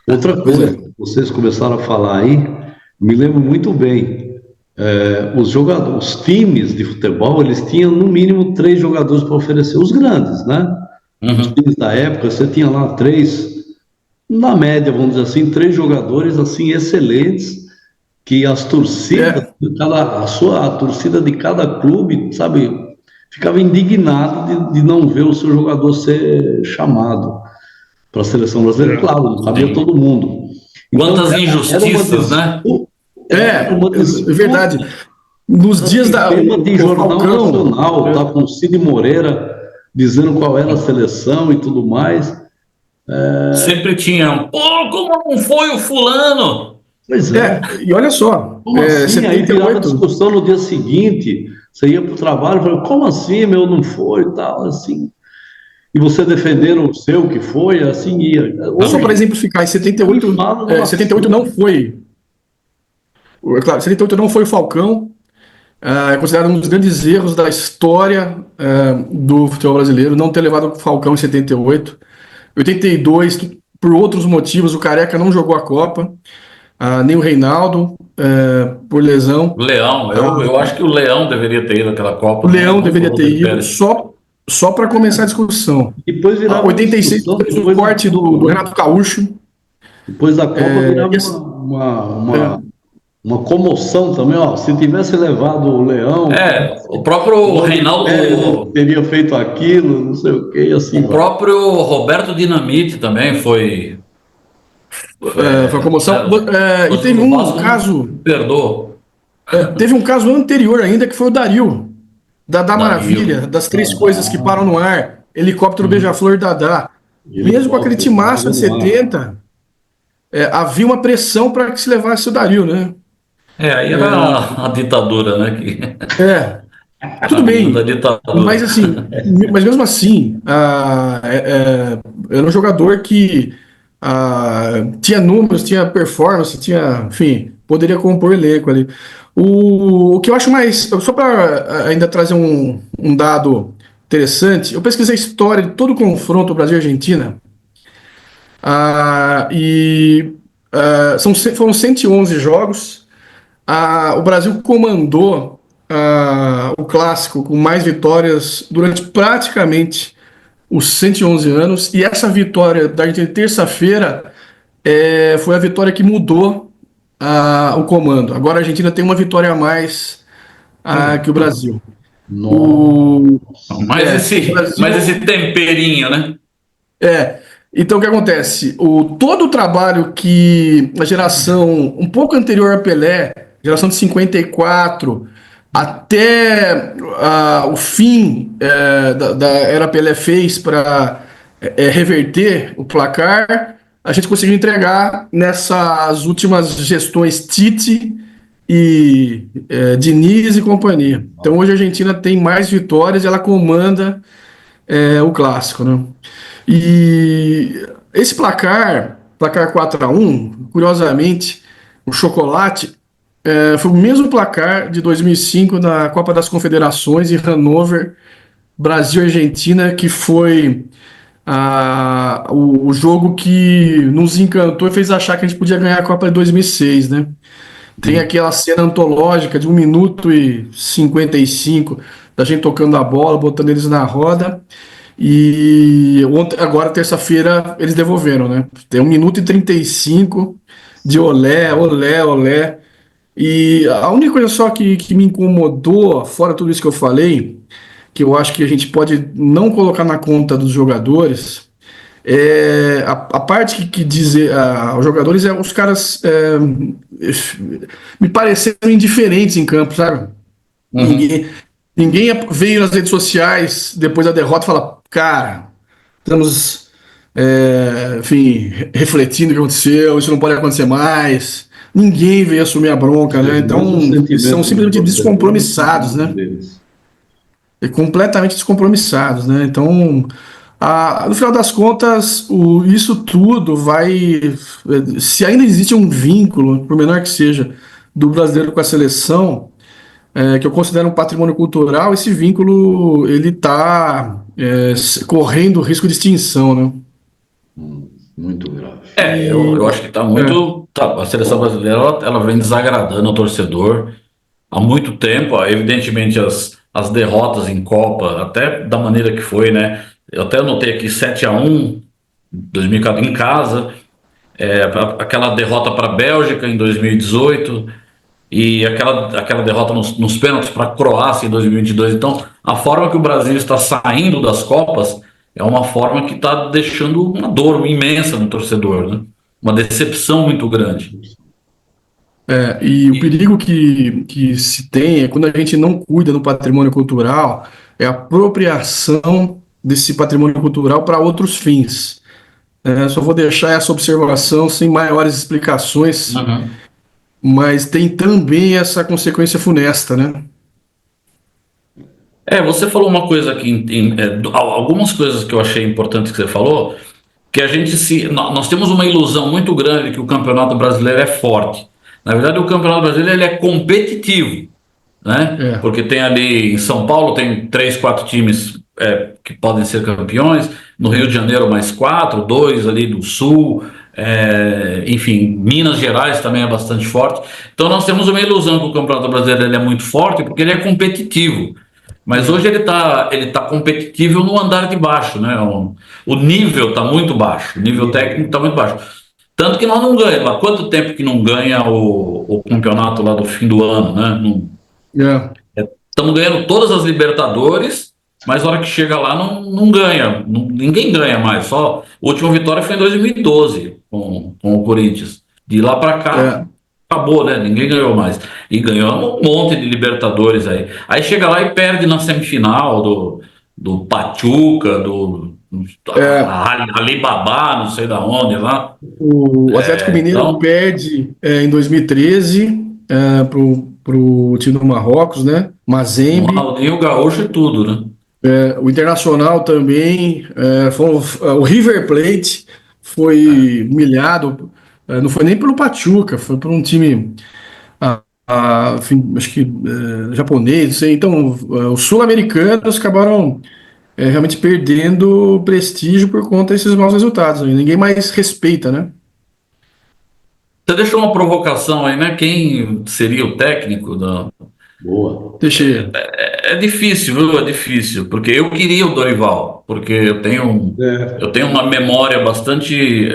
Outra coisa que vocês começaram a falar aí, me lembro muito bem. Os times de futebol, eles tinham no mínimo 3 jogadores para oferecer, os grandes, né? Os times da época, você tinha lá 3, na média, vamos dizer assim, 3 jogadores assim excelentes, que as torcidas, a torcida de cada clube, sabe, ficava indignado de não ver o seu jogador ser chamado para a seleção brasileira. Claro, não cabia todo mundo. Quantas injustiças, né? É verdade. Nos dias da. Tema de Jornal Nacional, tá com o Cid Moreira dizendo qual era a seleção e tudo mais. Sempre tinha pô, como não foi o fulano? Pois é. E olha só, como assim? Aí virava discussão no dia seguinte, você ia para o trabalho e falava, como assim, meu, não foi e tal, assim. E você defendendo o seu que foi, assim ia. Só para exemplificar, em 78, 78 não foi. Claro, 78 não foi o Falcão. É considerado um dos grandes erros da história do futebol brasileiro não ter levado o Falcão em 78. 82, por outros motivos, o Careca não jogou a Copa, nem o Reinaldo, por lesão. O Leão, eu acho que o Leão deveria ter ido àquela Copa. O Leão deveria ter ido, só para começar a discussão. Depois virava 86, o corte do Renato Gaúcho. Depois da Copa virava uma comoção também, ó. Se tivesse levado o Leão, o próprio Reinaldo teria feito aquilo, não sei o que, assim. O próprio Roberto Dinamite também foi uma comoção. E teve um caso. Perdoou. Teve um caso anterior ainda que foi o Dario, Dadá Maravilha, das 3 coisas que param no ar, helicóptero Beija-Flor Dadá. Mesmo com aquele timaço de 70, havia uma pressão para que se levasse o Dario, né? Aí era a ditadura, né? Tudo bem, mas mesmo assim, era um jogador que tinha números, tinha performance, enfim, poderia compor elenco ali. O que eu acho mais, só para ainda trazer um dado interessante, eu pesquisei a história de todo o confronto Brasil-Argentina, foram 111 jogos. O Brasil comandou o clássico com mais vitórias durante praticamente os 111 anos, e essa vitória da Argentina terça-feira foi a vitória que mudou o comando. Agora a Argentina tem uma vitória a mais que o Brasil. Mais esse temperinho, né? Então, o que acontece? Todo o trabalho que a geração um pouco anterior a Pelé, geração de 54, até o fim da era Pelé fez para reverter o placar, a gente conseguiu entregar nessas últimas gestões Tite e Diniz e companhia. Então, hoje a Argentina tem mais vitórias e ela comanda o clássico, né? E esse placar 4-1, curiosamente, o chocolate, foi o mesmo placar de 2005 na Copa das Confederações em Hannover, Brasil e Argentina, que foi o jogo que nos encantou e fez achar que a gente podia ganhar a Copa de 2006, né? Tem aquela cena antológica de 1 minuto e 55 da gente tocando a bola, botando eles na roda. E agora, terça-feira, eles devolveram, né? Tem 1 minuto e 35 de olé, olé, olé. E a única coisa só que me incomodou, fora tudo isso que eu falei, que eu acho que a gente pode não colocar na conta dos jogadores, é a parte que diz os jogadores, os caras me pareceram indiferentes em campo, sabe? Ninguém, ninguém veio nas redes sociais depois da derrota e fala, cara, estamos, enfim, refletindo o que aconteceu, isso não pode acontecer mais. Ninguém veio assumir a bronca, né? Então, eles são simplesmente descompromissados, né? Completamente descompromissados, né? Então, no final das contas, isso tudo vai. Se ainda existe um vínculo, por menor que seja, do brasileiro com a seleção, que eu considero um patrimônio cultural, esse vínculo ele está correndo risco de extinção, né? Muito grave. Eu acho que está muito. A seleção brasileira ela vem desagradando o torcedor há muito tempo. Evidentemente, as derrotas em Copa, até da maneira que foi, né? Eu até anotei aqui 7-1 2014 em casa, aquela derrota para a Bélgica em 2018 e aquela derrota nos pênaltis para a Croácia em 2022. Então, a forma que o Brasil está saindo das Copas é uma forma que está deixando uma dor imensa no torcedor, né? Uma decepção muito grande. E o perigo que se tem é quando a gente não cuida do patrimônio cultural, é a apropriação desse patrimônio cultural para outros fins. Só vou deixar essa observação sem maiores explicações, mas tem também essa consequência funesta, né? Você falou uma coisa aqui, algumas coisas que eu achei importantes que você falou, que nós temos uma ilusão muito grande que o Campeonato Brasileiro é forte. Na verdade, o Campeonato Brasileiro ele é competitivo, né? Porque tem ali em São Paulo tem 3, 4 times que podem ser campeões, no Rio de Janeiro mais 4, 2 ali do Sul, enfim, Minas Gerais também é bastante forte. Então nós temos uma ilusão que o Campeonato Brasileiro ele é muito forte porque ele é competitivo. Mas hoje ele tá competitivo no andar de baixo, né? O nível está muito baixo, o nível técnico está muito baixo. Tanto que nós não ganhamos. Há quanto tempo que não ganha o campeonato lá do fim do ano, né? Estamos ganhando todas as Libertadores, mas na hora que chega lá não ganha. Ninguém ganha mais. Só a última vitória foi em 2012 com o Corinthians. De lá para cá, acabou, né? Ninguém ganhou mais. E ganhamos um monte de Libertadores aí. Aí chega lá e perde na semifinal do Pachuca, Alibaba, não sei da onde lá. O Atlético Mineiro perde em 2013 pro time do Marrocos, né? Mazembe. O Gaúcho e tudo, né? O Internacional também, o River Plate foi humilhado, não foi nem pelo Pachuca, foi por um time enfim, acho que japonês, não sei. Então, os sul-americanos acabaram realmente perdendo prestígio por conta desses maus resultados. Ninguém mais respeita, né? Você deixou uma provocação aí, né? Quem seria o técnico da... Boa. Deixei. É difícil, viu? É difícil, porque eu queria o Dorival, porque eu tenho uma memória bastante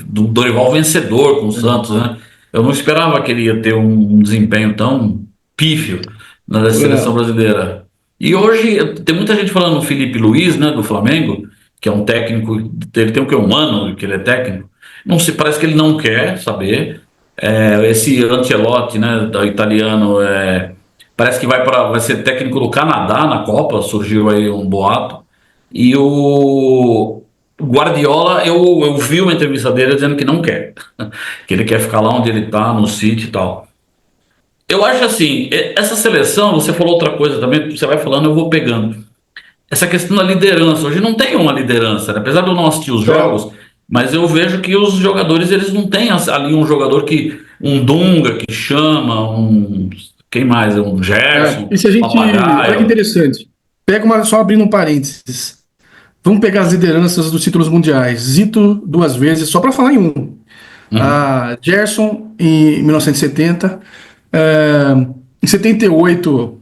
do Dorival vencedor com o Santos, né? Eu não esperava que ele ia ter um desempenho tão pífio na seleção brasileira. E hoje tem muita gente falando no Felipe Luiz, né, do Flamengo, que é um técnico, ele tem o quê? Um ano que ele é técnico? Não se parece que ele não quer saber. Esse Ancelotti, né, da italiano, parece que vai ser técnico do Canadá na Copa, surgiu aí um boato. E o Guardiola, eu vi uma entrevista dele dizendo que não quer, que ele quer ficar lá onde ele está, no City e tal. Eu acho assim, essa seleção, você falou outra coisa também, você vai falando, eu vou pegando. Essa questão da liderança, hoje não tem uma liderança, né? Apesar de eu não assistir os jogos, mas eu vejo que os jogadores, eles não têm ali um jogador um Dunga que chama, quem mais? Um Gerson, E se a gente. Olha que Papagaio. interessante. Só abrindo um parênteses. Vamos pegar as lideranças dos títulos mundiais. Zito, 2 vezes, só para falar em um. Uhum. Gerson, em 1970. Em 78,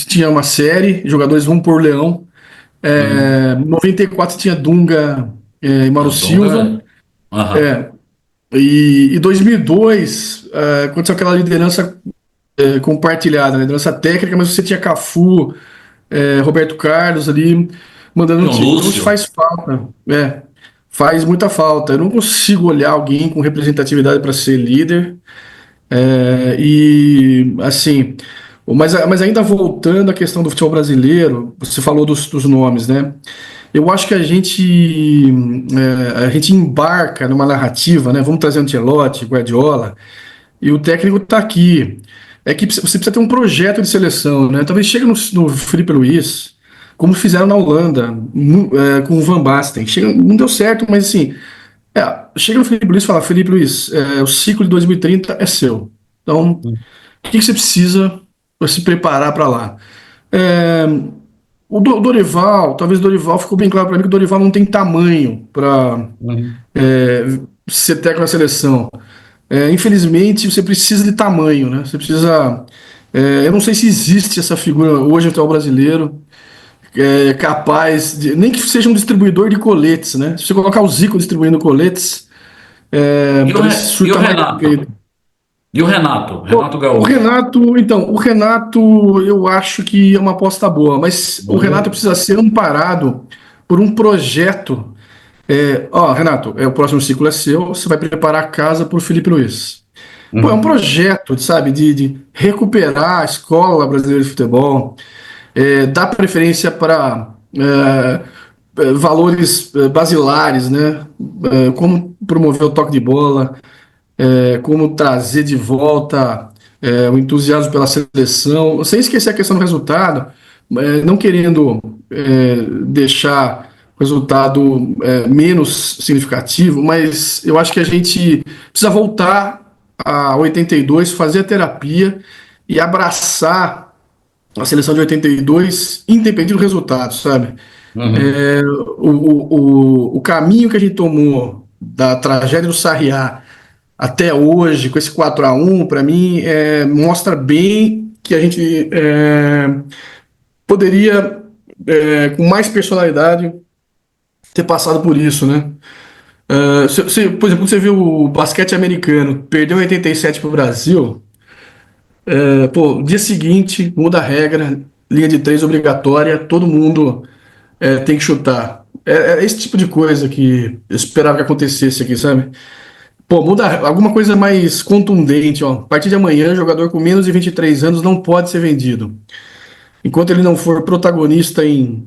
tinha uma série, jogadores vão por Leão. Uhum. 94 tinha Dunga e Mauro O Dunga, Silva. aham. É, e 2002, aconteceu aquela liderança compartilhada, né? Liderança técnica, mas você tinha Cafu, Roberto Carlos ali mandando Tem no o time. Então isso Lúcio. faz falta, faz muita falta. Eu não consigo olhar alguém com representatividade para ser líder. E assim, mas ainda voltando à questão do futebol brasileiro, você falou dos nomes, né? Eu acho que a gente embarca numa narrativa, né? Vamos trazer Ancelotti, Guardiola, e o técnico está aqui. É que você precisa ter um projeto de seleção, né? Talvez chegue no Felipe Luiz, como fizeram na Holanda, com o Van Basten. Não deu certo, mas assim, chega no Felipe Luiz e fala: Felipe Luiz, o ciclo de 2030 é seu. Então, o que você precisa para se preparar para lá? É, o Dorival, talvez o Dorival, ficou bem claro para mim que o Dorival não tem tamanho para Uhum. ser técnico na seleção. Infelizmente, você precisa de tamanho, né? Você precisa. Eu não sei se existe essa figura hoje no futebol brasileiro capaz de. Nem que seja um distribuidor de coletes, né? Se você colocar o Zico distribuindo coletes, talvez E o surta mais Renato? efeito. E o Renato? Pô, Renato o Gaúcho. Renato, então, o Renato eu acho que é uma aposta boa, mas o Renato Boa. precisa ser amparado por um projeto. Renato, o próximo ciclo é seu, você vai preparar a casa para o Felipe Luiz. Pô, é um Uhum. projeto, sabe, de recuperar a escola brasileira de futebol, dar preferência para valores basilares, né? Como promover o toque de bola, como trazer de volta o entusiasmo pela seleção, sem esquecer a questão do resultado, não querendo deixar o resultado menos significativo, mas eu acho que a gente precisa voltar a 82, fazer a terapia e abraçar a seleção de 82, independente do resultado, sabe? Uhum. É, o caminho que a gente tomou da tragédia do Sarriá até hoje, com esse 4-1 para mim, mostra bem que a gente poderia, com mais personalidade, ter passado por isso, né? Por exemplo, você viu o basquete americano, perdeu em 87 para o Brasil, pô, dia seguinte, muda a regra, linha de três obrigatória, todo mundo tem que chutar. É esse tipo de coisa que eu esperava que acontecesse aqui, sabe? Pô, muda alguma coisa mais contundente, ó. A partir de amanhã, jogador com menos de 23 anos não pode ser vendido. Enquanto ele não for protagonista em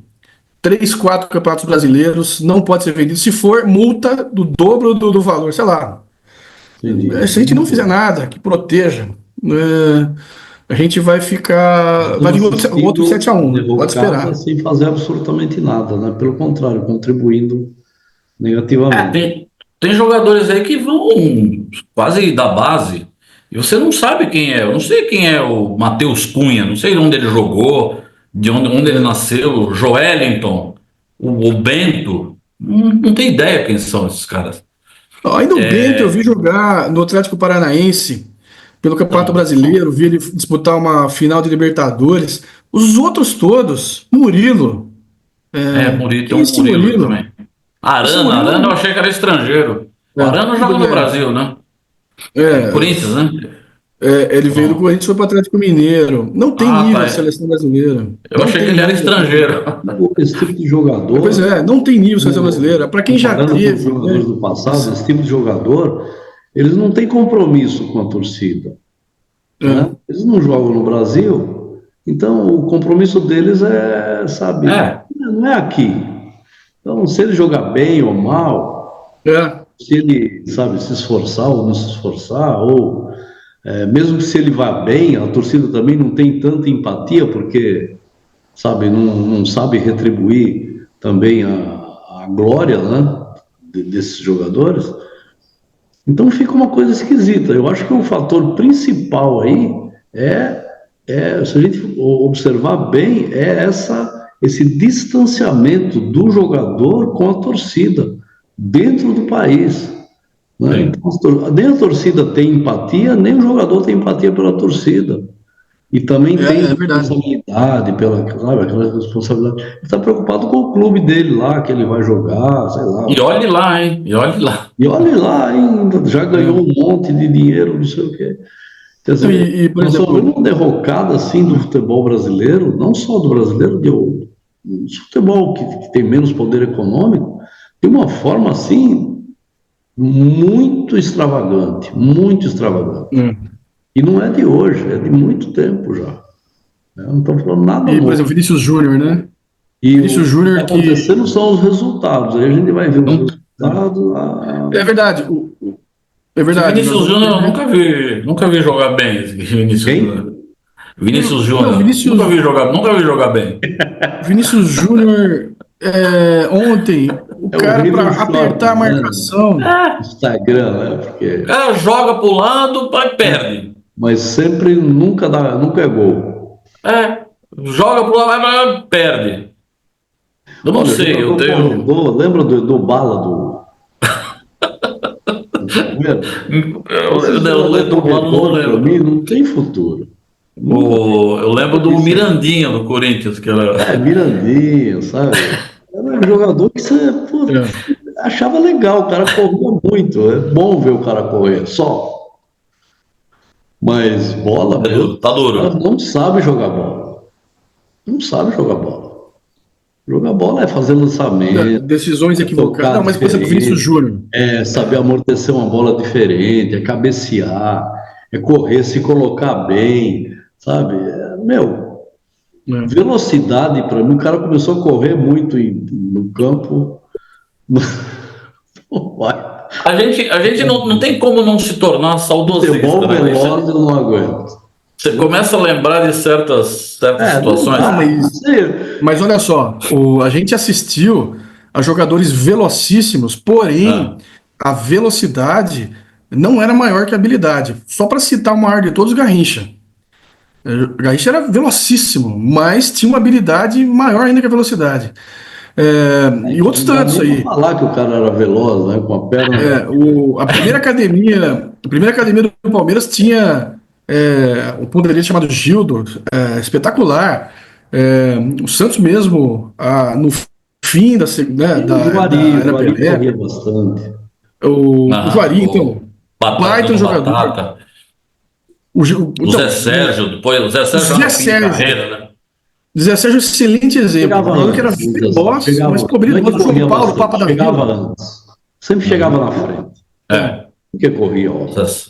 3, 4 campeonatos brasileiros, não pode ser vendido. Se for, multa do dobro do valor, sei lá. Entendi. Se a gente não fizer nada que proteja, a gente vai ficar. Vai Estamos vir outro assistindo 7-1, né? Pode derrocada esperar. sem fazer absolutamente nada, né? Pelo contrário, contribuindo negativamente. Tem jogadores aí que vão quase da base e você não sabe quem é. Eu não sei quem é o Matheus Cunha, não sei onde ele jogou, de onde ele nasceu, o Joelinton, o Bento. Não tem ideia quem são esses caras. Ainda o Bento eu vi jogar no Atlético Paranaense pelo Campeonato Então, Brasileiro, vi ele disputar uma final de Libertadores. Os outros todos, Murilo. Murilo, tem Quem é um esse Murilo aí Murilo? também. Esse Arana eu Murilo. achei que era estrangeiro. O É, Arana joga no Brasil, né? é, Corinthians, né? Ele veio do Bom. Corinthians, foi para o Atlético Mineiro. Não tem Ah, nível tá. a seleção brasileira. Eu Não achei que tem ele era nível. estrangeiro. Esse tipo de Pois jogador, é, não tem nível a seleção brasileira. Para quem já comparando com os teve, jogadores né? do passado, esse tipo de jogador, eles não têm compromisso com a torcida, né? É, Eles não jogam no Brasil, então o compromisso deles é, sabe, É, não é aqui. Então, se ele jogar bem ou mal, é, se ele, sabe, se esforçar ou não se esforçar, ou mesmo que se ele vá bem, a torcida também não tem tanta empatia, porque, sabe, não sabe retribuir também a glória, né, desses jogadores. Então fica uma coisa esquisita. Eu acho que o fator principal aí se a gente observar bem, esse distanciamento do jogador com a torcida dentro do país, né? sim. Então, nem a torcida tem empatia, nem o jogador tem empatia pela torcida. E também tem é verdade. responsabilidade sabe, aquela responsabilidade. Ele está preocupado com o clube dele lá, que ele vai jogar, sei lá. E olhe lá, hein? E olhe lá. E olha lá, ainda já ganhou É. um monte de dinheiro, não sei o quê. Quer Então, dizer, por nós só vemos exemplo, uma derrocada assim do futebol brasileiro, não só do brasileiro, do futebol que tem menos poder econômico, de uma forma assim muito extravagante, muito extravagante. é. E não é de hoje, é de muito tempo já, né? Não estamos falando nada Por exemplo, novo. Vinícius Júnior, né? E Vinícius o que está Júnior que acontecendo são os resultados. Aí a gente vai ver os não. resultados. É verdade, é Esse verdade. Nós Vinícius vamos Júnior eu ter. nunca vi jogar bem. Esse Vinícius Júnior. Quem? Vinícius Não, Júnior. Nunca vi jogar bem. Vinícius Júnior, ontem, o É o cara rei para do apertar a short, né? marcação. Instagram, né? O Porque, cara joga pro lado, mas perde. mas sempre nunca dá, nunca é gol. É, joga pro lado, mas perde. Eu não Olha, sei, eu jogador tenho. corredor, lembra do Bala do Palmeiras? Esse Eu jogador lembro do Bala, não corredor, para mim, lembro. não tem futuro. Nunca, Eu lembro nunca do vi isso. Mirandinha do Corinthians, que era. Mirandinha, sabe? Era um jogador que você, pô, É, achava legal, o cara corria muito. É bom ver o cara correr, só. Mas bola É mesmo, duro, tá o cara duro. não sabe jogar bola. Não sabe jogar bola. Jogar bola é fazer lançamento, decisões é equivocadas. tocar Não, mas, por exemplo, Vinícius diferente, Júnior. é saber amortecer uma bola diferente, é cabecear, é correr, se colocar bem, sabe? Né? Velocidade para mim, o cara começou a correr muito no campo. Não vai. A gente não tem como não se tornar saudosista, Futebol né? veloz eu não aguento. Você começa a lembrar de certas Não situações. Não, dá, não sei. mas olha só, a gente assistiu a jogadores velocíssimos, porém Ah, a velocidade não era maior que a habilidade. Só para citar o maior de todos, Garrincha. Garrincha era velocíssimo, mas tinha uma habilidade maior ainda que a velocidade. E outros Não dá tantos nem para aí. falar que o cara era veloz, né? Com a perna. A primeira academia do Palmeiras tinha um ponderista chamado Gildo, espetacular. O Santos mesmo, no fim E o da O era Juari Pelé, corria bastante. o Juari, o então, Batata baita do jogador. Batata. O Zé Então, Sérgio, depois o Zé o Sérgio já Zé no fim de Sérgio, carreira, né? Zé Sérgio é um excelente exemplo. Um Chegava jogador que era antes, veloz, mas não é que cobrido. João corria Paulo, bastante, Papa da chegava Vila. antes. Sempre chegava Uhum. na frente. É. É. Porque corria, óbvio. Zé-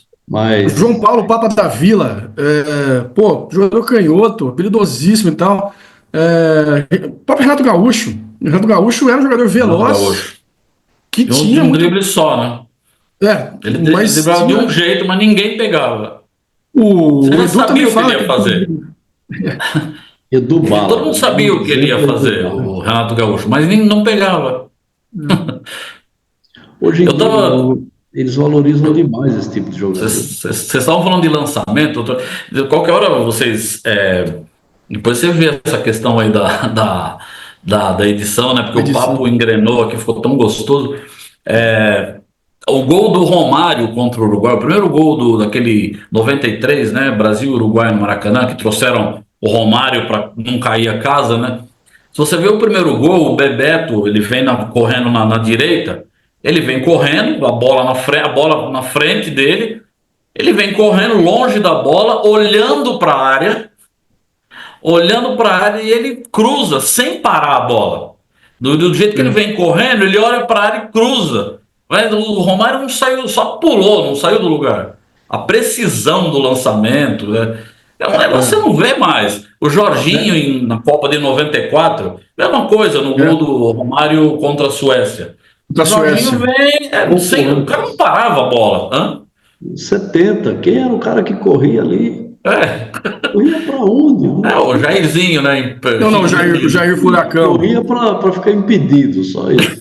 João Mas Paulo, Papa da Vila, jogador canhoto, habilidosíssimo e tal. O próprio Renato Gaúcho. Renato Gaúcho era um jogador Renato veloz Gaúcho. que De tinha um muita. drible só, né? Ele Mas driblava de tinha. um jeito, mas ninguém pegava. Você O já Edu também sabia o que ele fala ia que. fazer. Edu Todo Bala, mundo o sabia grande o que ele ia exemplo é Edu fazer, Bala. o Renato Gaúcho, mas nem não pegava. Hoje em Eu dia, tava. eles valorizam demais esse tipo de jogador. Vocês estavam falando de lançamento. Qualquer hora vocês. Depois você vê essa questão aí da edição, né? Porque o papo Edição. engrenou aqui, ficou tão gostoso. É, o gol do Romário contra o Uruguai, o primeiro gol daquele 93, né? Brasil e Uruguai no Maracanã, que trouxeram o Romário para não cair a casa, né? Se você vê o primeiro gol, o Bebeto, ele vem correndo na direita, ele vem correndo, a bola na frente dele, Ele vem correndo longe da bola, olhando para a área, e ele cruza sem parar a bola. Do jeito que ele vem correndo, ele olha para a área e cruza. Mas o Romário não saiu, só pulou, não saiu do lugar. A precisão do lançamento, né? É um negócio que você não vê mais. O Jorginho, na Copa de 94, mesma coisa no gol do Romário contra a Suécia. Da O Jorginho Suécia. vem, o cara não parava a bola. Hã? 70, quem era o cara que corria ali? É, Corria para onde? o Jairzinho, né? Não, o Jair Furacão. Corria para ficar impedido, só isso.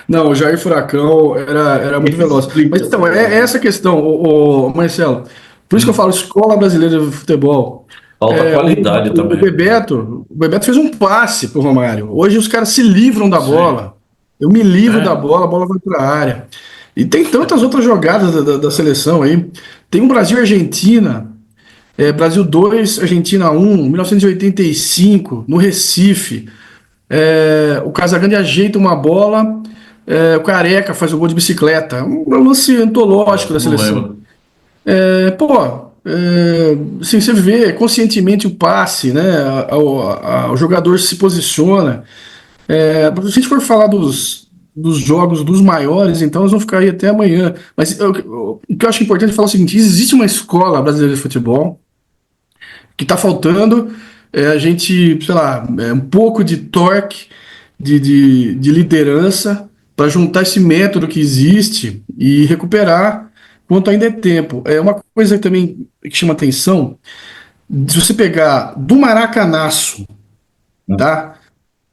Não, o Jair Furacão era muito veloz. Mas então, é essa a questão, Marcelo. Por isso que eu falo Escola Brasileira de Futebol. Falta qualidade O também. Bebeto fez um passe pro Romário. Hoje os caras se livram da bola. Eu me livro da bola, a bola vai para a área. E tem tantas outras jogadas da seleção aí. Tem um Brasil e Argentina, Brasil 2, Argentina 1, 1985, no Recife. O Casagrande ajeita uma bola, o Careca faz o gol de bicicleta. Um lance antológico da Não seleção. lembro. Assim, você vê conscientemente o passe, né? O jogador se posiciona. Se a gente for falar dos jogos dos maiores, então nós vamos ficar aí até amanhã. Mas o que eu acho importante é falar o seguinte: existe uma escola brasileira de futebol que está faltando a gente, sei lá, um pouco de torque, de liderança para juntar esse método que existe e recuperar quanto ainda é tempo. É uma coisa também que chama atenção: se você pegar do Maracanaço, tá?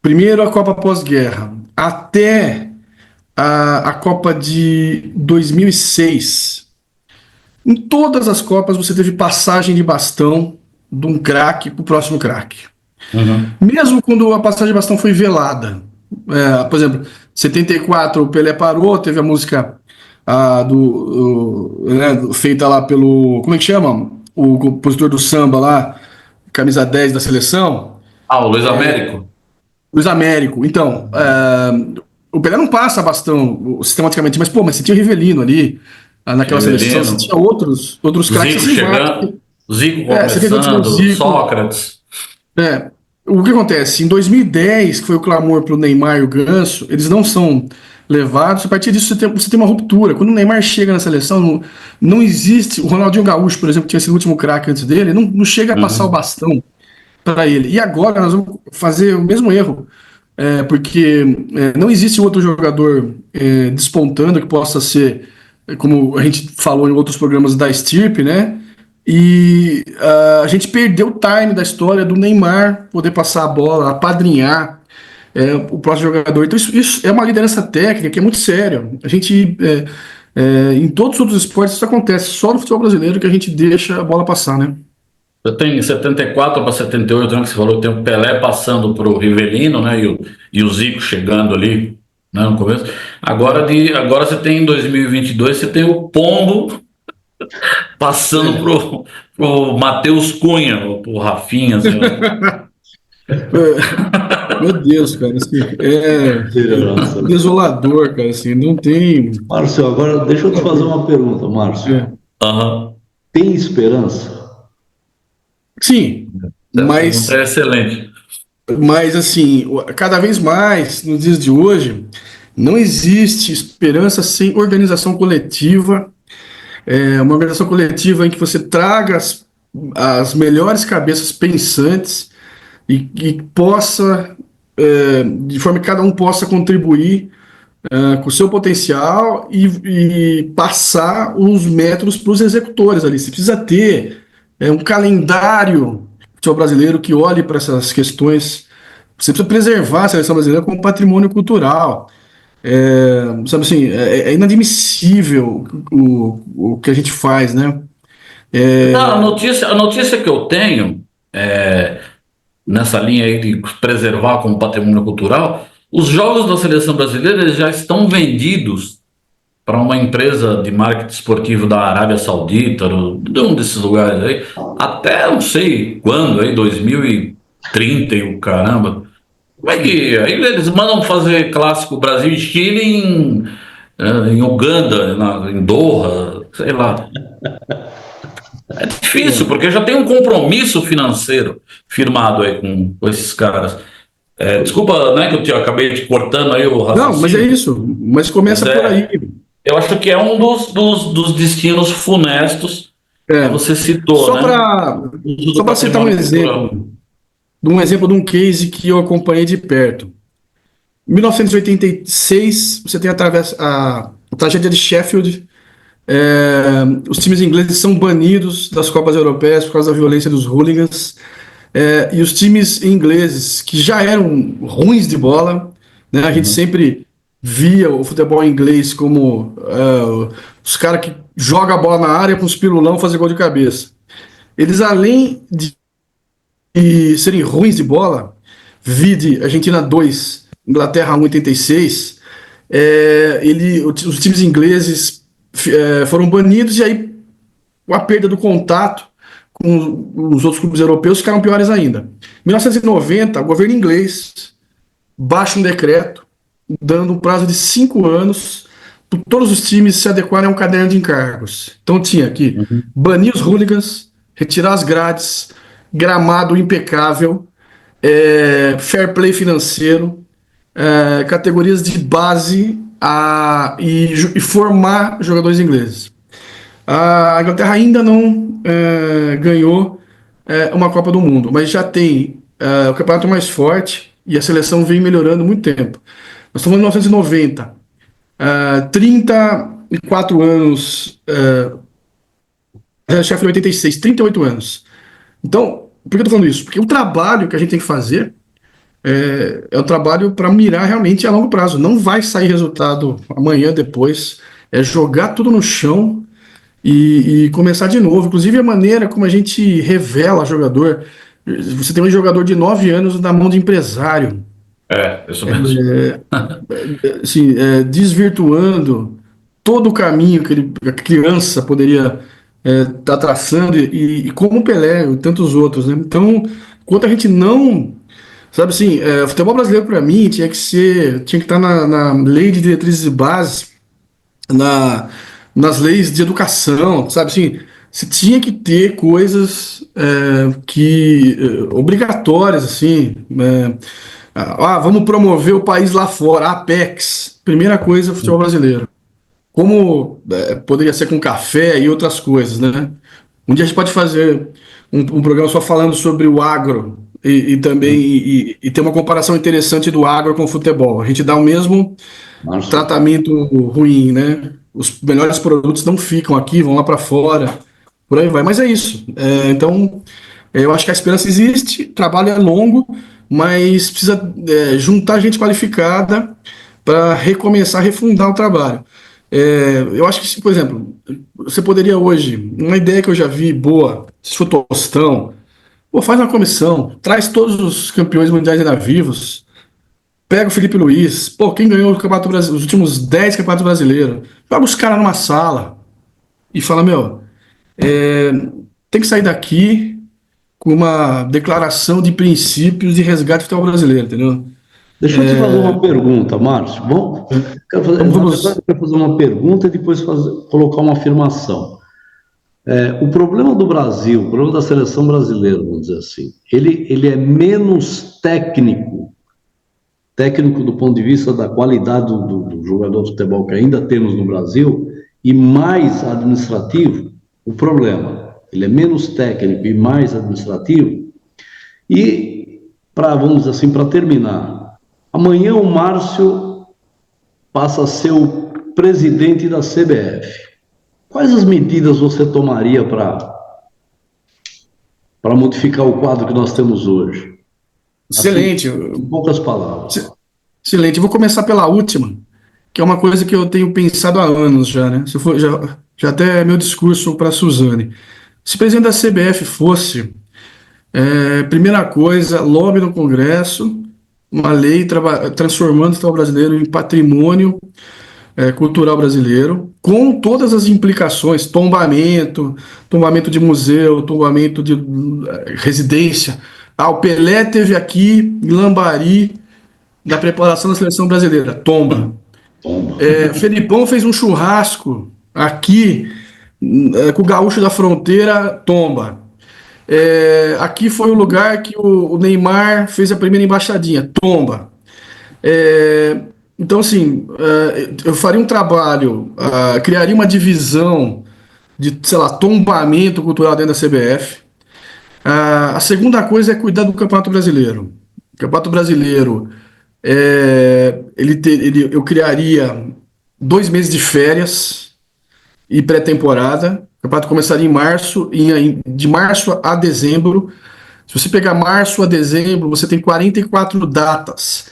Primeiro a Copa pós-guerra, até a Copa de 2006. Em todas as Copas você teve passagem de bastão de um craque para o próximo craque. Mesmo quando a passagem de bastão foi velada. Por exemplo, 74 o Pelé parou, teve a música feita lá pelo... Como é que chama? O compositor do samba lá, camisa 10 da seleção. O Luiz Américo. Luiz Américo. Então, o Pelé não passa bastão sistematicamente, mas você tinha o Rivelino ali, naquela seleção, você tinha outros craques. Zico chegando, Zico começando, Sócrates. O que acontece? Em 2010, que foi o clamor para o Neymar e o Ganso, eles não são levados. A partir disso, você tem uma ruptura. Quando o Neymar chega na seleção, não existe. O Ronaldinho Gaúcho, por exemplo, que tinha sido o último craque antes dele, não chega a passar o bastão para ele. E agora nós vamos fazer o mesmo erro, porque não existe outro jogador despontando que possa ser, como a gente falou em outros programas, da estirpe, né? E a gente perdeu o time da história do Neymar poder passar a bola, apadrinhar o próximo jogador. Então isso é uma liderança técnica que é muito séria. A gente, em todos os outros esportes isso acontece, só no futebol brasileiro que a gente deixa a bola passar, né? Você tem 74 para 78, né, que você falou que tem o Pelé passando para o Rivelino, né, e o Zico chegando ali, né, no começo. Agora você tem, em 2022, você tem o Pombo passando pro Matheus Cunha, ou pro Rafinha, assim, Meu Deus, cara, assim, é desolador, cara, assim, não tem... Márcio, agora deixa eu te fazer uma pergunta, Márcio. Tem esperança? Sim, mas... É excelente. Mas, assim, cada vez mais, nos dias de hoje, não existe esperança sem organização coletiva. Uma organização coletiva em que você traga as melhores cabeças pensantes e possa, de forma que cada um possa contribuir com o seu potencial e passar os métodos para os executores ali. Você precisa ter um calendário brasileiro que olhe para essas questões. Você precisa preservar a seleção brasileira como patrimônio cultural. Sabe assim, é inadmissível o que a gente faz, né? A notícia que eu tenho nessa linha aí de preservar como patrimônio cultural, os jogos da seleção brasileira eles já estão vendidos para uma empresa de marketing esportivo da Arábia Saudita, de um desses lugares aí, até não sei quando, aí 2030 e o caramba. Como é que aí eles mandam fazer clássico Brasil e Chile em Uganda, em Doha, sei lá. É difícil, porque já tem um compromisso financeiro firmado aí com esses caras. Desculpa, né, que eu acabei te cortando aí o Não, mas é raciocínio, isso. Mas mas começa por aí. eu acho que é um dos destinos funestos que É. você citou, Só né? para O uso só do para citar um patrimônio cultural. exemplo, de um case que eu acompanhei de perto. Em 1986, você tem a tragédia de Sheffield. Os times ingleses são banidos das Copas Europeias por causa da violência dos hooligans. E os times ingleses, que já eram ruins de bola, né? A gente Uhum. sempre via o futebol inglês como os caras que jogam a bola na área com os pilulão fazer gol de cabeça. Eles, além de serem ruins de bola, vide Argentina 2, Inglaterra 1, 86, os times ingleses foram banidos e aí a perda do contato com os outros clubes europeus ficaram piores ainda. Em 1990, o governo inglês baixa um decreto dando um prazo de 5 anos para todos os times se adequarem a um caderno de encargos. Então tinha aqui Uhum. banir os hooligans, retirar as grades, gramado impecável, fair play financeiro, categorias de base e formar jogadores ingleses. A Inglaterra ainda não ganhou uma Copa do Mundo, mas já tem o campeonato mais forte e a seleção vem melhorando muito tempo. Nós estamos em 1990, 34 anos, chefe em 86, 38 anos. Então, por que eu estou falando isso? Porque o trabalho que a gente tem que fazer é um trabalho para mirar realmente a longo prazo. Não vai sair resultado amanhã, depois. É jogar tudo no chão e começar de novo. Inclusive a maneira como a gente revela jogador. Você tem um jogador de 9 anos na mão de empresário, Isso mesmo. assim, desvirtuando todo o caminho que a criança poderia estar traçando, e como o Pelé e tantos outros, né? Então, enquanto a gente não. Sabe assim, o futebol brasileiro para mim tinha que estar na lei de diretrizes e bases, nas leis de educação, sabe assim, você tinha que ter coisas obrigatórias, assim, vamos promover o país lá fora, Apex, primeira coisa, futebol brasileiro. Como poderia ser com café e outras coisas, né? Um dia a gente pode fazer um programa só falando sobre o agro e também e ter uma comparação interessante do agro com o futebol. A gente dá o mesmo Márcio, tratamento ruim, né? Os melhores produtos não ficam aqui, vão lá para fora, por aí vai. Mas é isso. Então, eu acho que a esperança existe, o trabalho é longo, mas precisa juntar gente qualificada para recomeçar, refundar o trabalho. Eu acho que, por exemplo, você poderia hoje, uma ideia que eu já vi boa, se for Tostão, pô, faz uma comissão, traz todos os campeões mundiais ainda vivos, pega o Felipe Luiz, pô, quem ganhou o Campeonato Brasileiro, os últimos 10 campeonatos brasileiros, joga os caras numa sala e fala, meu, tem que sair daqui com uma declaração de princípios de resgate do futebol brasileiro, entendeu? deixa eu te fazer uma pergunta, Márcio. Bom, na verdade, Vamos. eu quero fazer uma pergunta e depois colocar uma afirmação. O problema do Brasil, o problema da seleção brasileira, vamos dizer assim, ele é menos técnico do ponto de vista da qualidade do jogador de futebol que ainda temos no Brasil, e mais administrativo. O problema, ele é menos técnico e mais administrativo. E, vamos dizer assim, para terminar, amanhã o Márcio passa a ser o presidente da CBF. Quais as medidas você tomaria para modificar o quadro que nós temos hoje? Assim, Excelente, em poucas palavras. excelente. Eu vou começar pela última, que é uma coisa que eu tenho pensado há anos já, né? Já até meu discurso para a Suzane. Se o presidente da CBF fosse, primeira coisa, lobby no Congresso, uma lei transformando o futebol brasileiro em patrimônio cultural brasileiro, com todas as implicações, tombamento de museu, tombamento de residência. O Pelé teve aqui em Lambari, da preparação da seleção brasileira, tomba. Toma. Felipão fez um churrasco aqui com o Gaúcho da Fronteira, tomba. Aqui foi o lugar que o Neymar fez a primeira embaixadinha, tomba. Então, assim, eu faria um trabalho, criaria uma divisão de, sei lá, tombamento cultural dentro da CBF. A segunda coisa é cuidar do Campeonato Brasileiro. O Campeonato Brasileiro, eu criaria 2 meses de férias e pré-temporada. O campeonato começaria em março, de março a dezembro. Se você pegar março a dezembro, você tem 44 datas.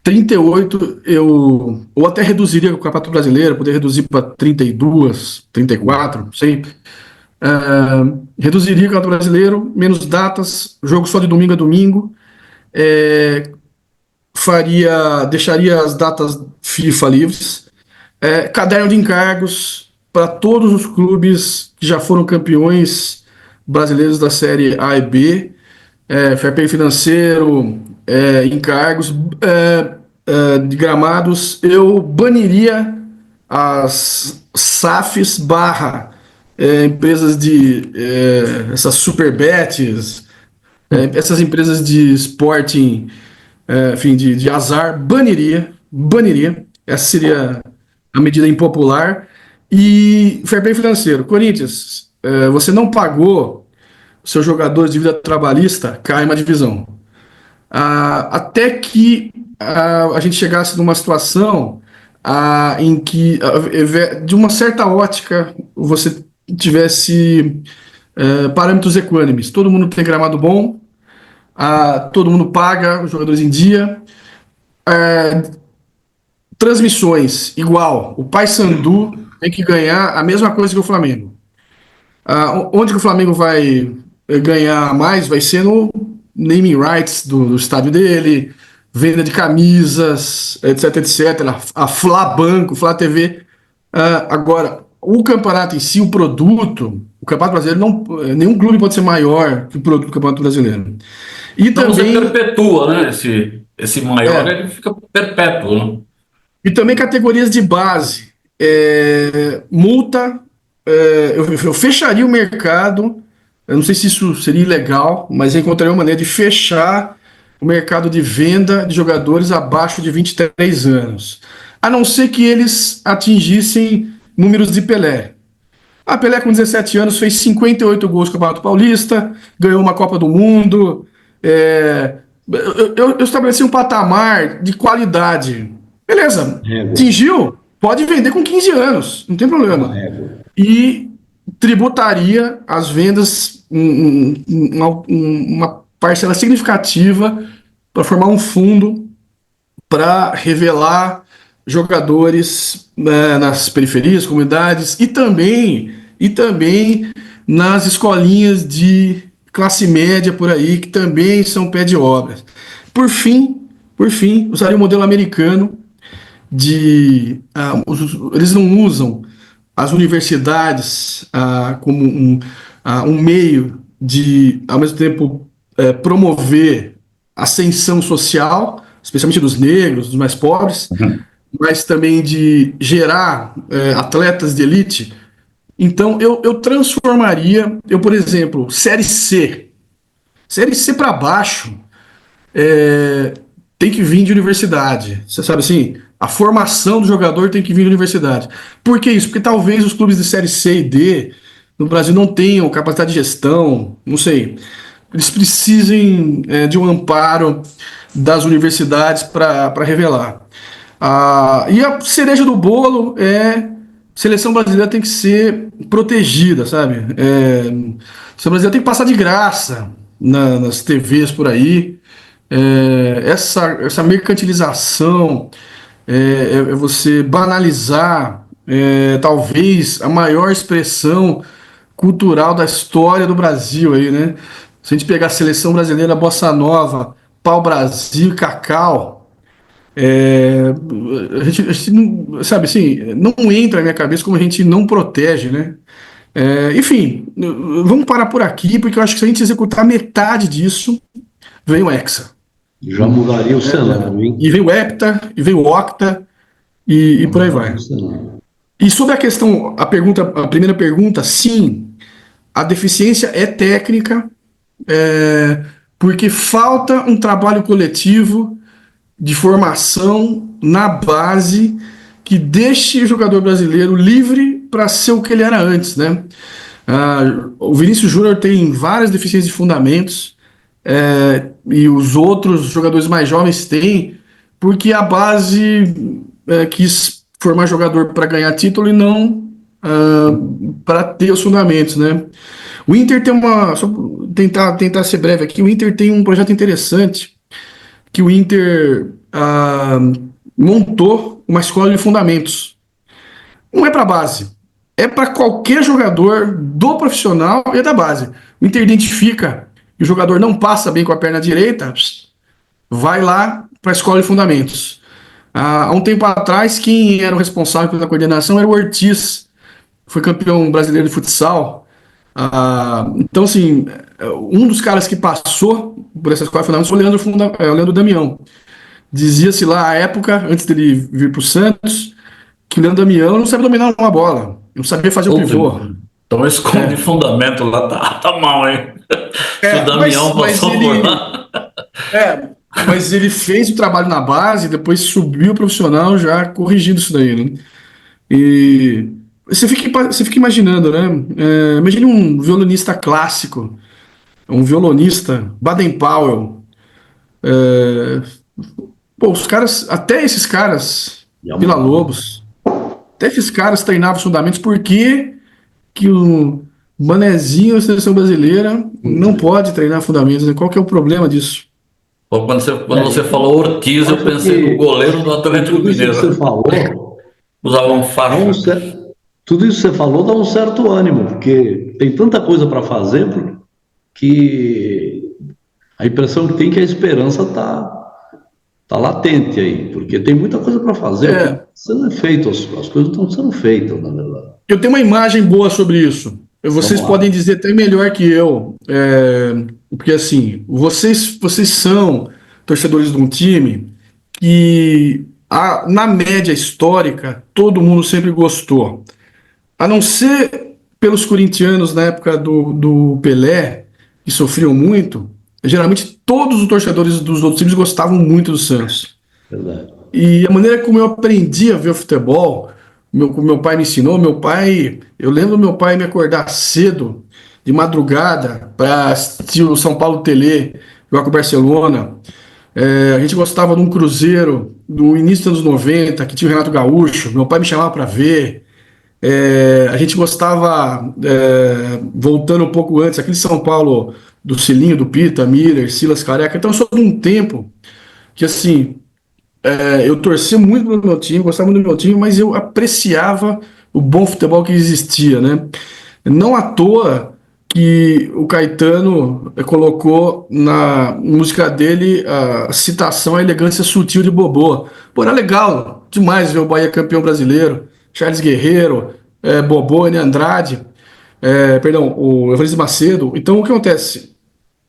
38 ou até reduziria o Campeonato Brasileiro, poderia reduzir para 32, 34, não sei. Reduziria o Campeonato Brasileiro, menos datas, jogo só de domingo a domingo. Deixaria as datas FIFA livres. Caderno de encargos para todos os clubes que já foram campeões brasileiros da Série A e B. Fair play financeiro, encargos de gramados. Eu baniria as SAFs empresas de essas superbets, essas empresas de sporting, enfim, de azar, baniria. Essa seria a medida impopular. E fair play financeiro. Corinthians, você não pagou seus jogadores de vida trabalhista, cai uma divisão. Até que a gente chegasse numa situação em que, de uma certa ótica, você tivesse parâmetros equânimes. Todo mundo tem gramado bom, todo mundo paga os jogadores em dia, transmissões igual. O Paysandu tem que ganhar a mesma coisa que o Flamengo. Onde que o Flamengo vai ganhar mais vai ser no naming rights do estádio dele, venda de camisas, etc, etc. A Fla Banco, Fla TV. Agora, o campeonato em si, o produto, o Campeonato Brasileiro, nenhum clube pode ser maior que o produto do Campeonato Brasileiro. E então também você perpetua, né? Esse maior, ele fica perpétuo, né? E também categorias de base. Multa, eu fecharia o mercado. Eu não sei se isso seria ilegal, mas eu encontraria uma maneira de fechar o mercado de venda de jogadores abaixo de 23 anos. A não ser que eles atingissem números de Pelé. Pelé, com 17 anos, fez 58 gols no Campeonato Paulista, ganhou uma Copa do Mundo. Eu estabeleci um patamar de qualidade. Beleza, atingiu, pode vender com 15 anos, não tem problema. E tributaria as vendas uma parcela significativa para formar um fundo para revelar jogadores nas periferias, comunidades e também nas escolinhas de classe média por aí, que também são pé de obra. Por fim, usaria o modelo americano eles não usam as universidades como um meio de, ao mesmo tempo, promover ascensão social, especialmente dos negros, dos mais pobres, mas também de gerar atletas de elite. Então, eu transformaria, por exemplo, Série C para baixo, tem que vir de universidade. Você sabe assim, a formação do jogador tem que vir de universidade. Por que isso? Porque talvez os clubes de Série C e D no Brasil não tenham capacidade de gestão, não sei. Eles precisem de um amparo das universidades para revelar. E a cereja do bolo seleção brasileira tem que ser protegida, sabe? A seleção brasileira tem que passar de graça nas TVs por aí. Essa mercantilização, você banalizar talvez a maior expressão cultural da história do Brasil aí, né? Se a gente pegar a seleção brasileira, Bossa Nova, Pau Brasil, Cacau, a gente não, sabe assim, não entra na minha cabeça como a gente não protege, né? Enfim, vamos parar por aqui, porque eu acho que se a gente executar metade disso, vem o Hexa. Já mudaria o cenário, hein? E vem o Hepta, e vem o Octa, e por aí vai. E sobre a questão, a primeira pergunta, sim, a deficiência é técnica, porque falta um trabalho coletivo de formação na base que deixe o jogador brasileiro livre para ser o que ele era antes, né? O Vinícius Júnior tem várias deficiências de fundamentos, e os outros jogadores mais jovens têm, porque a base quis formar jogador para ganhar título e não para ter os fundamentos, né? O Inter tem só tentar ser breve aqui, o Inter tem um projeto interessante que o Inter montou uma escola de fundamentos. Não é para base, é para qualquer jogador do profissional e da base. O Inter identifica que o jogador não passa bem com a perna direita, vai lá para a escola de fundamentos. Há um tempo atrás, quem era o responsável pela coordenação era o Ortiz, foi campeão brasileiro de futsal. Então, assim, um dos caras que passou por essa escola de fundamentos foi o Leandro Damião. Dizia-se lá, à época, antes dele vir para o Santos, que o Leandro Damião não sabia dominar uma bola, não sabia fazer o pivô. Então, esse de fundamento lá tá mal, hein? Se o Damião passou por lá. Mas ele fez o trabalho na base, depois subiu o profissional já corrigindo isso daí, né? E você fica imaginando, né? Imagine um violonista clássico, um violonista, Baden-Powell. Os caras, até esses caras, Villa-Lobos, até esses caras treinavam os fundamentos. Por que o Manezinho da seleção brasileira não pode treinar fundamentos, né? Qual que é o problema disso? Quando você falou Ortiz, eu pensei no goleiro do Atlético Mineiro. Você falou, usava um faixa. Tudo isso que você falou dá um certo ânimo, porque tem tanta coisa para fazer que a impressão que tem é que a esperança tá latente aí, porque tem muita coisa para fazer. Sendo feito, as coisas não estão sendo feitas, na verdade. Eu tenho uma imagem boa sobre isso. Vocês podem dizer até melhor que eu, porque assim, vocês são torcedores de um time que, na média histórica, todo mundo sempre gostou. A não ser pelos corintianos na época do Pelé, que sofriam muito, geralmente todos os torcedores dos outros times gostavam muito do Santos. Verdade. E a maneira como eu aprendi a ver o futebol, meu pai me ensinou, eu lembro do meu pai me acordar cedo, de madrugada, para assistir o São Paulo Tele, jogar com o Barcelona. A gente gostava de um Cruzeiro do início dos anos 90, que tinha o Renato Gaúcho, meu pai me chamava para ver. A gente gostava, voltando um pouco antes, aquele São Paulo do Cilinho, do Pita, Miller, Silas Careca. Então eu sou de um tempo que, assim, eu torcia muito pro meu time, gostava muito do meu time, mas eu apreciava o bom futebol que existia, né? Não à toa que o Caetano colocou na música dele a citação à elegância sutil de Bobô. Pô, era legal demais ver o Bahia campeão brasileiro, Charles Guerreiro, Bobô, Ené Andrade, o Evaristo Macedo. Então, o que acontece?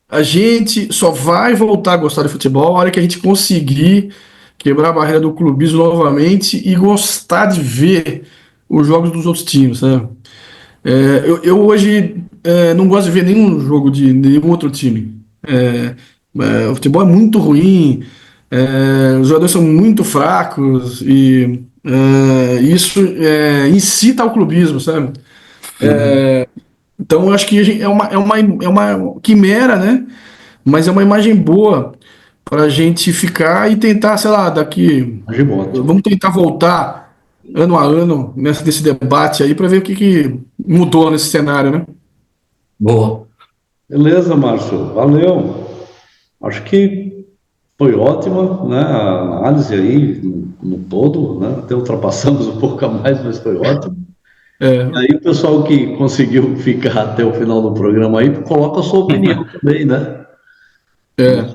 A gente só vai voltar a gostar de futebol a hora que a gente conseguir quebrar a barreira do clubismo novamente e gostar de ver os jogos dos outros times, né? Eu hoje não gosto de ver nenhum jogo de nenhum outro time. O futebol é muito ruim, os jogadores são muito fracos e isso incita ao clubismo, sabe? Então eu acho que é uma quimera, né? Mas é uma imagem boa para a gente ficar e tentar, sei lá, vamos tentar voltar ano a ano nesse debate aí para ver o que mudou nesse cenário, né? Boa. Beleza, Márcio, valeu. Acho que foi ótima, né, a análise aí no todo, né? Até ultrapassamos um pouco a mais, mas foi ótimo. E aí o pessoal que conseguiu ficar até o final do programa aí, coloca a sua opinião também, né?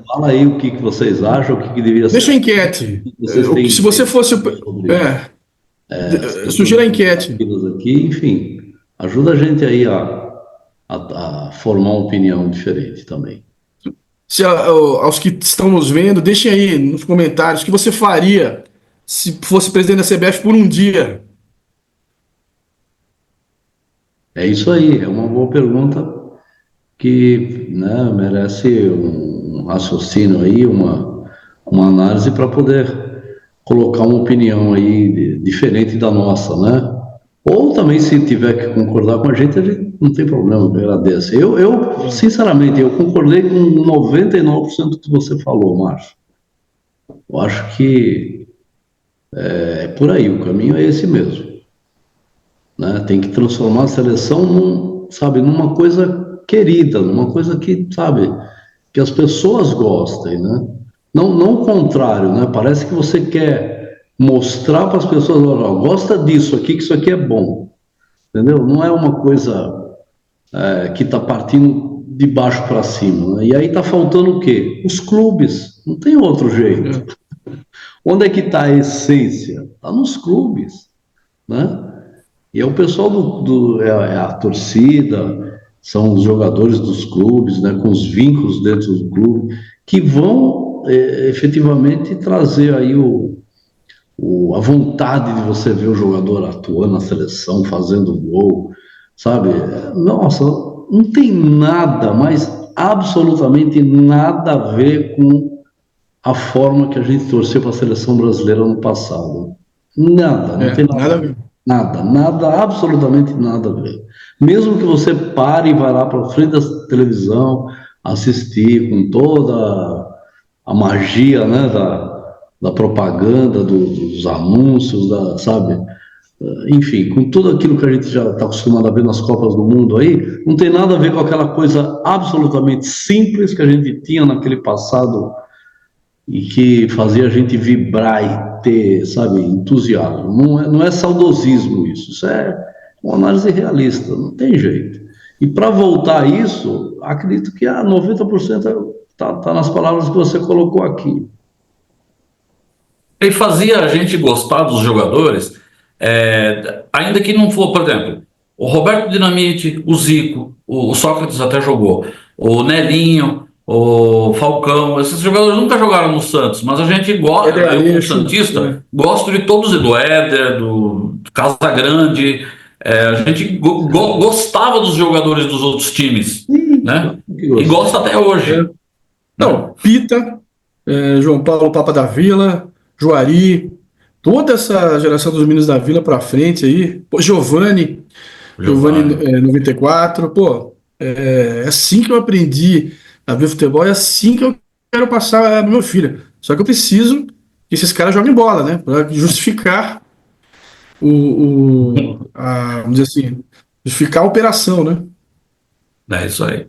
Fala aí o que vocês acham, o que deveria ser. Deixa a enquete. Se você fosse... sugira a enquete. Aqui, enfim, ajuda a gente aí a formar uma opinião diferente também. Aos que estão nos vendo, deixem aí nos comentários o que você faria se fosse presidente da CBF por um dia? É isso aí, é uma boa pergunta que, né, merece um raciocínio aí, uma análise para poder colocar uma opinião aí diferente da nossa, né? Ou também, se tiver que concordar com a gente não tem problema, eu agradeço. Sinceramente, eu concordei com 99% do que você falou, Márcio. Eu acho que é por aí, o caminho é esse mesmo, né? Tem que transformar a seleção numa coisa querida, numa coisa que, sabe, que as pessoas gostem, né? Não o contrário, né? Parece que você quer mostrar para as pessoas, olha, gosta disso aqui, que isso aqui é bom, entendeu? Não é uma coisa que está partindo de baixo para cima, né? E aí está faltando o quê? Os clubes, não tem outro jeito. Onde é que está a essência? Está nos clubes, né? E é o pessoal é a torcida, são os jogadores dos clubes, né, com os vínculos dentro do clube, que vão efetivamente trazer aí a vontade de você ver o jogador atuando na seleção, fazendo gol, sabe? Nossa, não tem nada, mas absolutamente nada a ver com a forma que a gente torceu para a seleção brasileira no passado. Nada, não tem nada a Nada a ver. ver. Nada, absolutamente nada a ver. Mesmo que você pare e vá lá para frente da televisão assistir com toda a magia, né, da propaganda, dos anúncios, sabe? Enfim, com tudo aquilo que a gente já está acostumado a ver nas Copas do Mundo aí, não tem nada a ver com aquela coisa absolutamente simples que a gente tinha naquele passado e que fazia a gente vibrar e ter, sabe, entusiasmo. Não é saudosismo isso é uma análise realista, não tem jeito. E para voltar a isso, acredito que 90% tá nas palavras que você colocou aqui. E fazia a gente gostar dos jogadores, ainda que não for, por exemplo, o Roberto Dinamite, o Zico, o Sócrates até jogou, o Nelinho, o Falcão, esses jogadores nunca jogaram no Santos, mas a gente gosta, Éder eu como Aleixo, Santista, gosto de todos, do Éder, do Casagrande, a gente gostava dos jogadores dos outros times, Sim, né? que E gosto. gosta até hoje, né? Não, Pita, João Paulo Papa da Vila, Juari, toda essa geração dos meninos da Vila para frente aí, pô, Giovanni Giovanni. 94, pô, é assim que eu aprendi a ver futebol, é assim que eu quero passar no meu filho. Só que eu preciso que esses caras joguem bola, né? Para justificar vamos dizer assim, justificar a operação, né? É isso aí.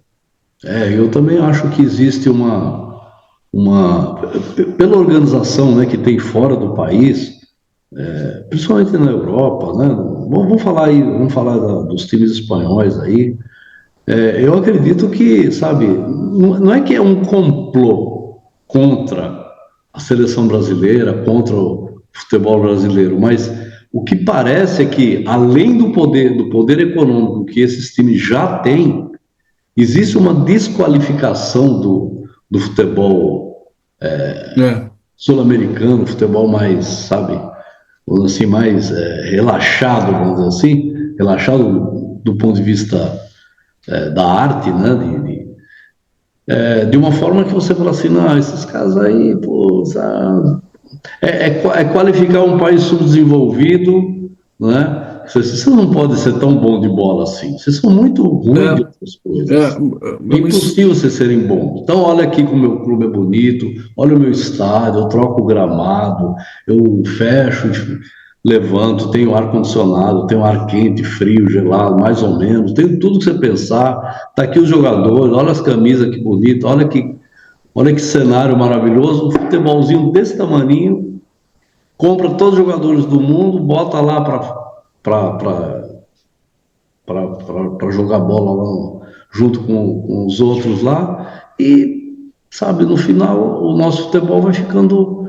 Eu também acho que existe pela organização, né, que tem fora do país, principalmente na Europa, né? Vamos falar dos times espanhóis aí. Eu acredito que, sabe, não é que é um complô contra a seleção brasileira, contra o futebol brasileiro, mas o que parece é que, além do poder econômico que esses times já têm, existe uma desqualificação do futebol É, sul-americano, futebol mais, sabe, vamos dizer assim, mais relaxado, vamos dizer assim, relaxado do ponto de vista da arte, né, de uma forma que você fala assim, não, esses caras aí, pô, sabe, é qualificar um país subdesenvolvido, né? Vocês não podem ser tão bom de bola assim. Vocês são muito ruins de é, outras coisas. É mas impossível vocês serem bons. Então, olha aqui como o meu clube é bonito, olha o meu estádio, eu troco o gramado, eu fecho, levanto, tenho ar-condicionado, tenho ar quente, frio, gelado, mais ou menos, tenho tudo que você pensar. Tá aqui os jogadores, olha as camisas que bonito, olha que cenário maravilhoso, um futebolzinho desse tamaninho, compra todos os jogadores do mundo, bota lá para jogar bola lá, junto com os outros lá, e, sabe, no final o nosso futebol vai ficando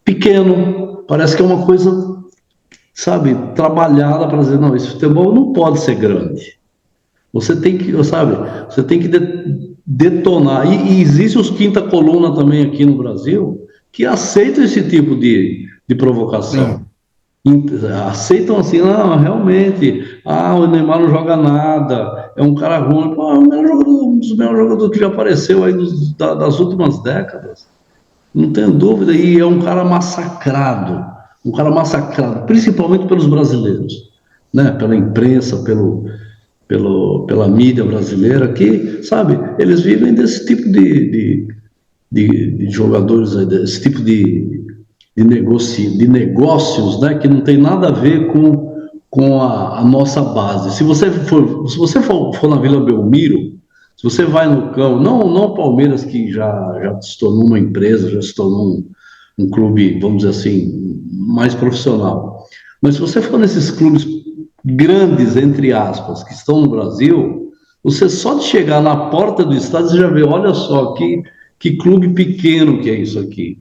pequeno, parece que é uma coisa, sabe, trabalhada para dizer, não, esse futebol não pode ser grande. Você tem que, sabe, você tem que detonar. E existe os quinta coluna também aqui no Brasil, que aceitam esse tipo de provocação. Aceitam assim, não, realmente, o Neymar não joga nada, é um cara ruim. Pô, é o melhor jogador, um dos melhores jogadores que já apareceu aí das últimas décadas. Não tenho dúvida, e é um cara massacrado, principalmente pelos brasileiros, né? Pela imprensa, pela mídia brasileira, que, sabe, eles vivem desse tipo de jogadores, desse tipo de negócios, né? Que não tem nada a ver com a nossa base. Se você for na Vila Belmiro, se você vai no Cão, não o Palmeiras, que já se tornou uma empresa, já se tornou um clube, vamos dizer assim, mais profissional. Mas se você for nesses clubes grandes, entre aspas, que estão no Brasil, você só de chegar na porta do estádio, você já vê, olha só, que clube pequeno que é isso aqui.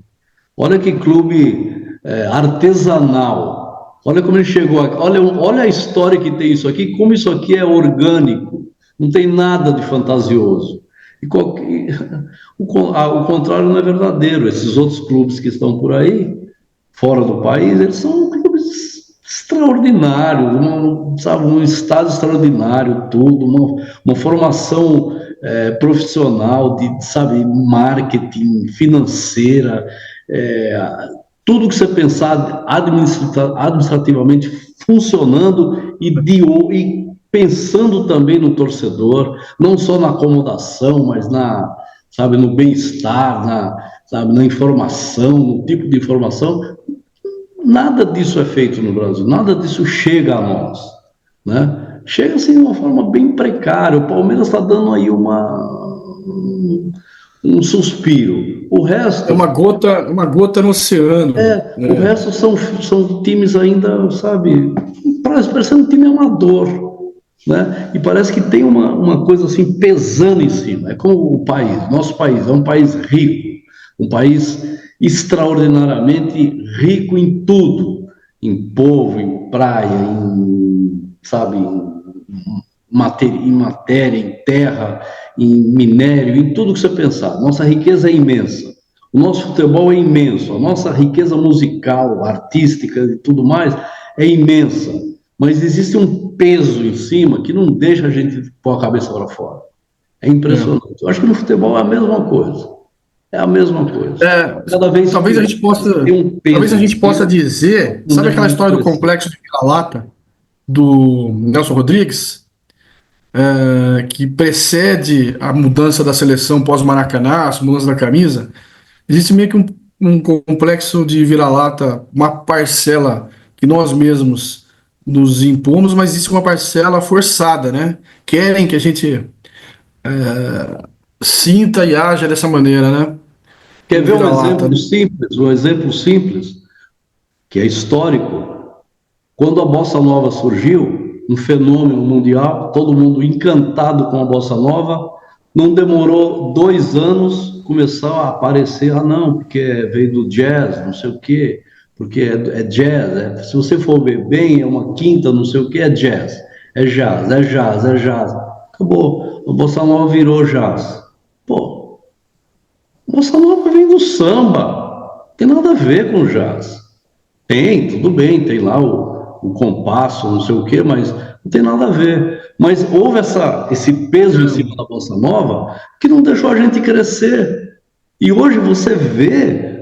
Olha que clube artesanal. Olha como ele chegou aqui. Olha a história que tem isso aqui, como isso aqui é orgânico. Não tem nada de fantasioso. O contrário não é verdadeiro. Esses outros clubes que estão por aí, fora do país, eles são clubes extraordinários, sabe, um estado extraordinário, tudo, uma formação profissional de, sabe, marketing, financeira, é, tudo que você pensar administrativamente funcionando e pensando também no torcedor, não só na acomodação, mas sabe, no bem-estar, sabe, na informação, no tipo de informação. Nada disso é feito no Brasil, nada disso chega a nós, né? Chega assim de uma forma bem precária. O Palmeiras está dando aí um suspiro. O É resto, uma gota no oceano, o né? resto são times ainda, sabe, parecendo um time amador, né? E parece que tem uma coisa assim pesando em cima. É como o país, nosso país é um país rico, um país extraordinariamente rico em tudo, em povo, em praia, sabe, em matéria, em terra, em minério, em tudo que você pensar. Nossa riqueza é imensa. O nosso futebol é imenso, a nossa riqueza musical, artística e tudo mais é imensa, mas existe um peso em cima que não deixa a gente pôr a cabeça para fora. É É. impressionante. Eu acho que no futebol é a mesma coisa. É a mesma coisa. É, Cada vez talvez a pior. gente possa, Tem um talvez peso a em gente possa cima, dizer, não sabe deixa aquela a gente história do crescer. complexo de vira-lata do Nelson Rodrigues, que precede a mudança da seleção pós-Maracanã, a mudança da camisa? Existe meio que um complexo de vira-lata, uma parcela que nós mesmos nos impomos, mas existe uma parcela forçada, né? Querem que a gente sinta e haja dessa maneira, né? Quer Um ver vira-lata, né? um exemplo simples, que é histórico? Quando a bossa nova surgiu, um fenômeno mundial, todo mundo encantado com a bossa nova, não demorou 2 anos, começou a aparecer, não, porque veio do jazz, não sei o quê, porque é jazz, se você for ver bem, é uma quinta, não sei o quê, é jazz, é jazz, é jazz, é jazz. Acabou, a bossa nova virou jazz. Pô, a bossa nova vem do samba, não tem nada a ver com jazz. Tem, tudo bem, tem lá o compasso, não sei o quê, mas não tem nada a ver. Mas houve esse peso em cima da bossa nova que não deixou a gente crescer. E hoje você vê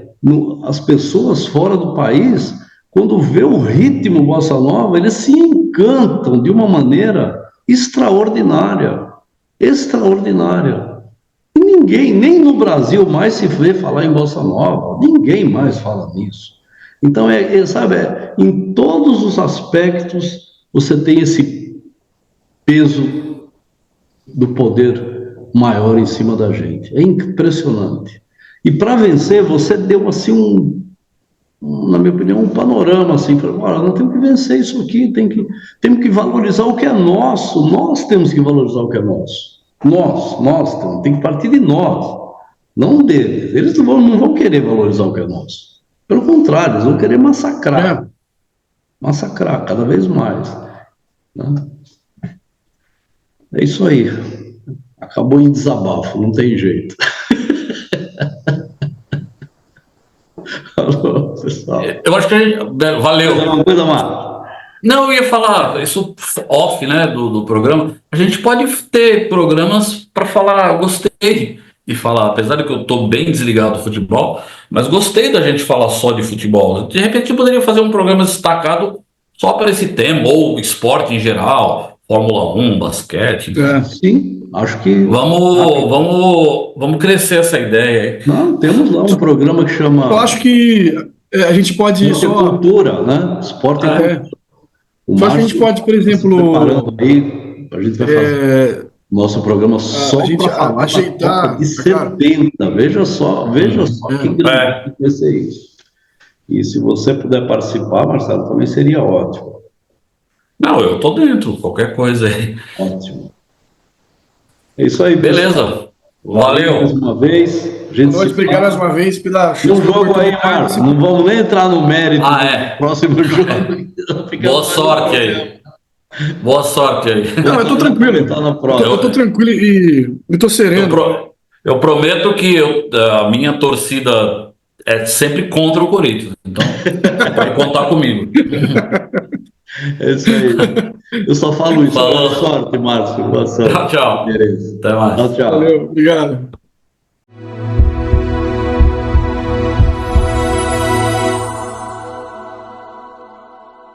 as pessoas fora do país, quando vê o ritmo bossa nova, eles se encantam de uma maneira extraordinária. Extraordinária. E ninguém, nem no Brasil, mais se vê falar em bossa nova. Ninguém mais fala nisso. Então, sabe, em todos os aspectos, você tem esse peso do poder maior em cima da gente. É impressionante. E para vencer, você deu assim na minha opinião, um panorama assim, para, olha, nós temos que vencer isso aqui, temos que valorizar o que é nosso, nós temos que valorizar o que é nosso. Nós tem que partir de nós, não deles. Eles não vão querer valorizar o que é nosso. Pelo contrário, eles vão querer É, massacrar cada vez mais, né? É isso aí. Acabou em desabafo, não tem jeito. Falou, pessoal. Eu acho que valeu. Uma coisa, Marcos. Não, eu ia falar isso off, né, do programa. A gente pode ter programas para falar, gostei de falar, apesar de que eu estou bem desligado do futebol, mas gostei da gente falar só de futebol. De repente, eu poderia fazer um programa destacado só para esse tema, ou esporte em geral, Fórmula 1, basquete. Enfim. Sim, acho que. Vamos crescer essa ideia aí. Não, temos lá um programa que chama. Eu acho que a gente pode Esporte e Cultura, né? Esporte e Cultura. Eu acho que a gente pode, por exemplo. Preparando aí, a gente vai fazer nosso programa só para falar ajeitar, de 70. Veja só que grande vai ser isso. E se você puder participar, Marcelo, também seria ótimo. Não, eu tô dentro, qualquer coisa aí. Ótimo. É isso aí, beleza. Valeu. Mais uma vez. Obrigado mais uma vez pela. Um jogo aí, Marcos. Não vamos nem entrar no mérito do próximo jogo. Boa sorte aí. Boa sorte aí. Não, eu tô tranquilo. Eu tô tranquilo e tô sereno. Eu prometo que a minha torcida é sempre contra o Corinthians. Então, pode contar comigo. É isso aí. Eu só falo isso. Falou. Boa sorte, Márcio. Boa sorte. Tchau. Beleza. Até mais. Tchau. Valeu, obrigado.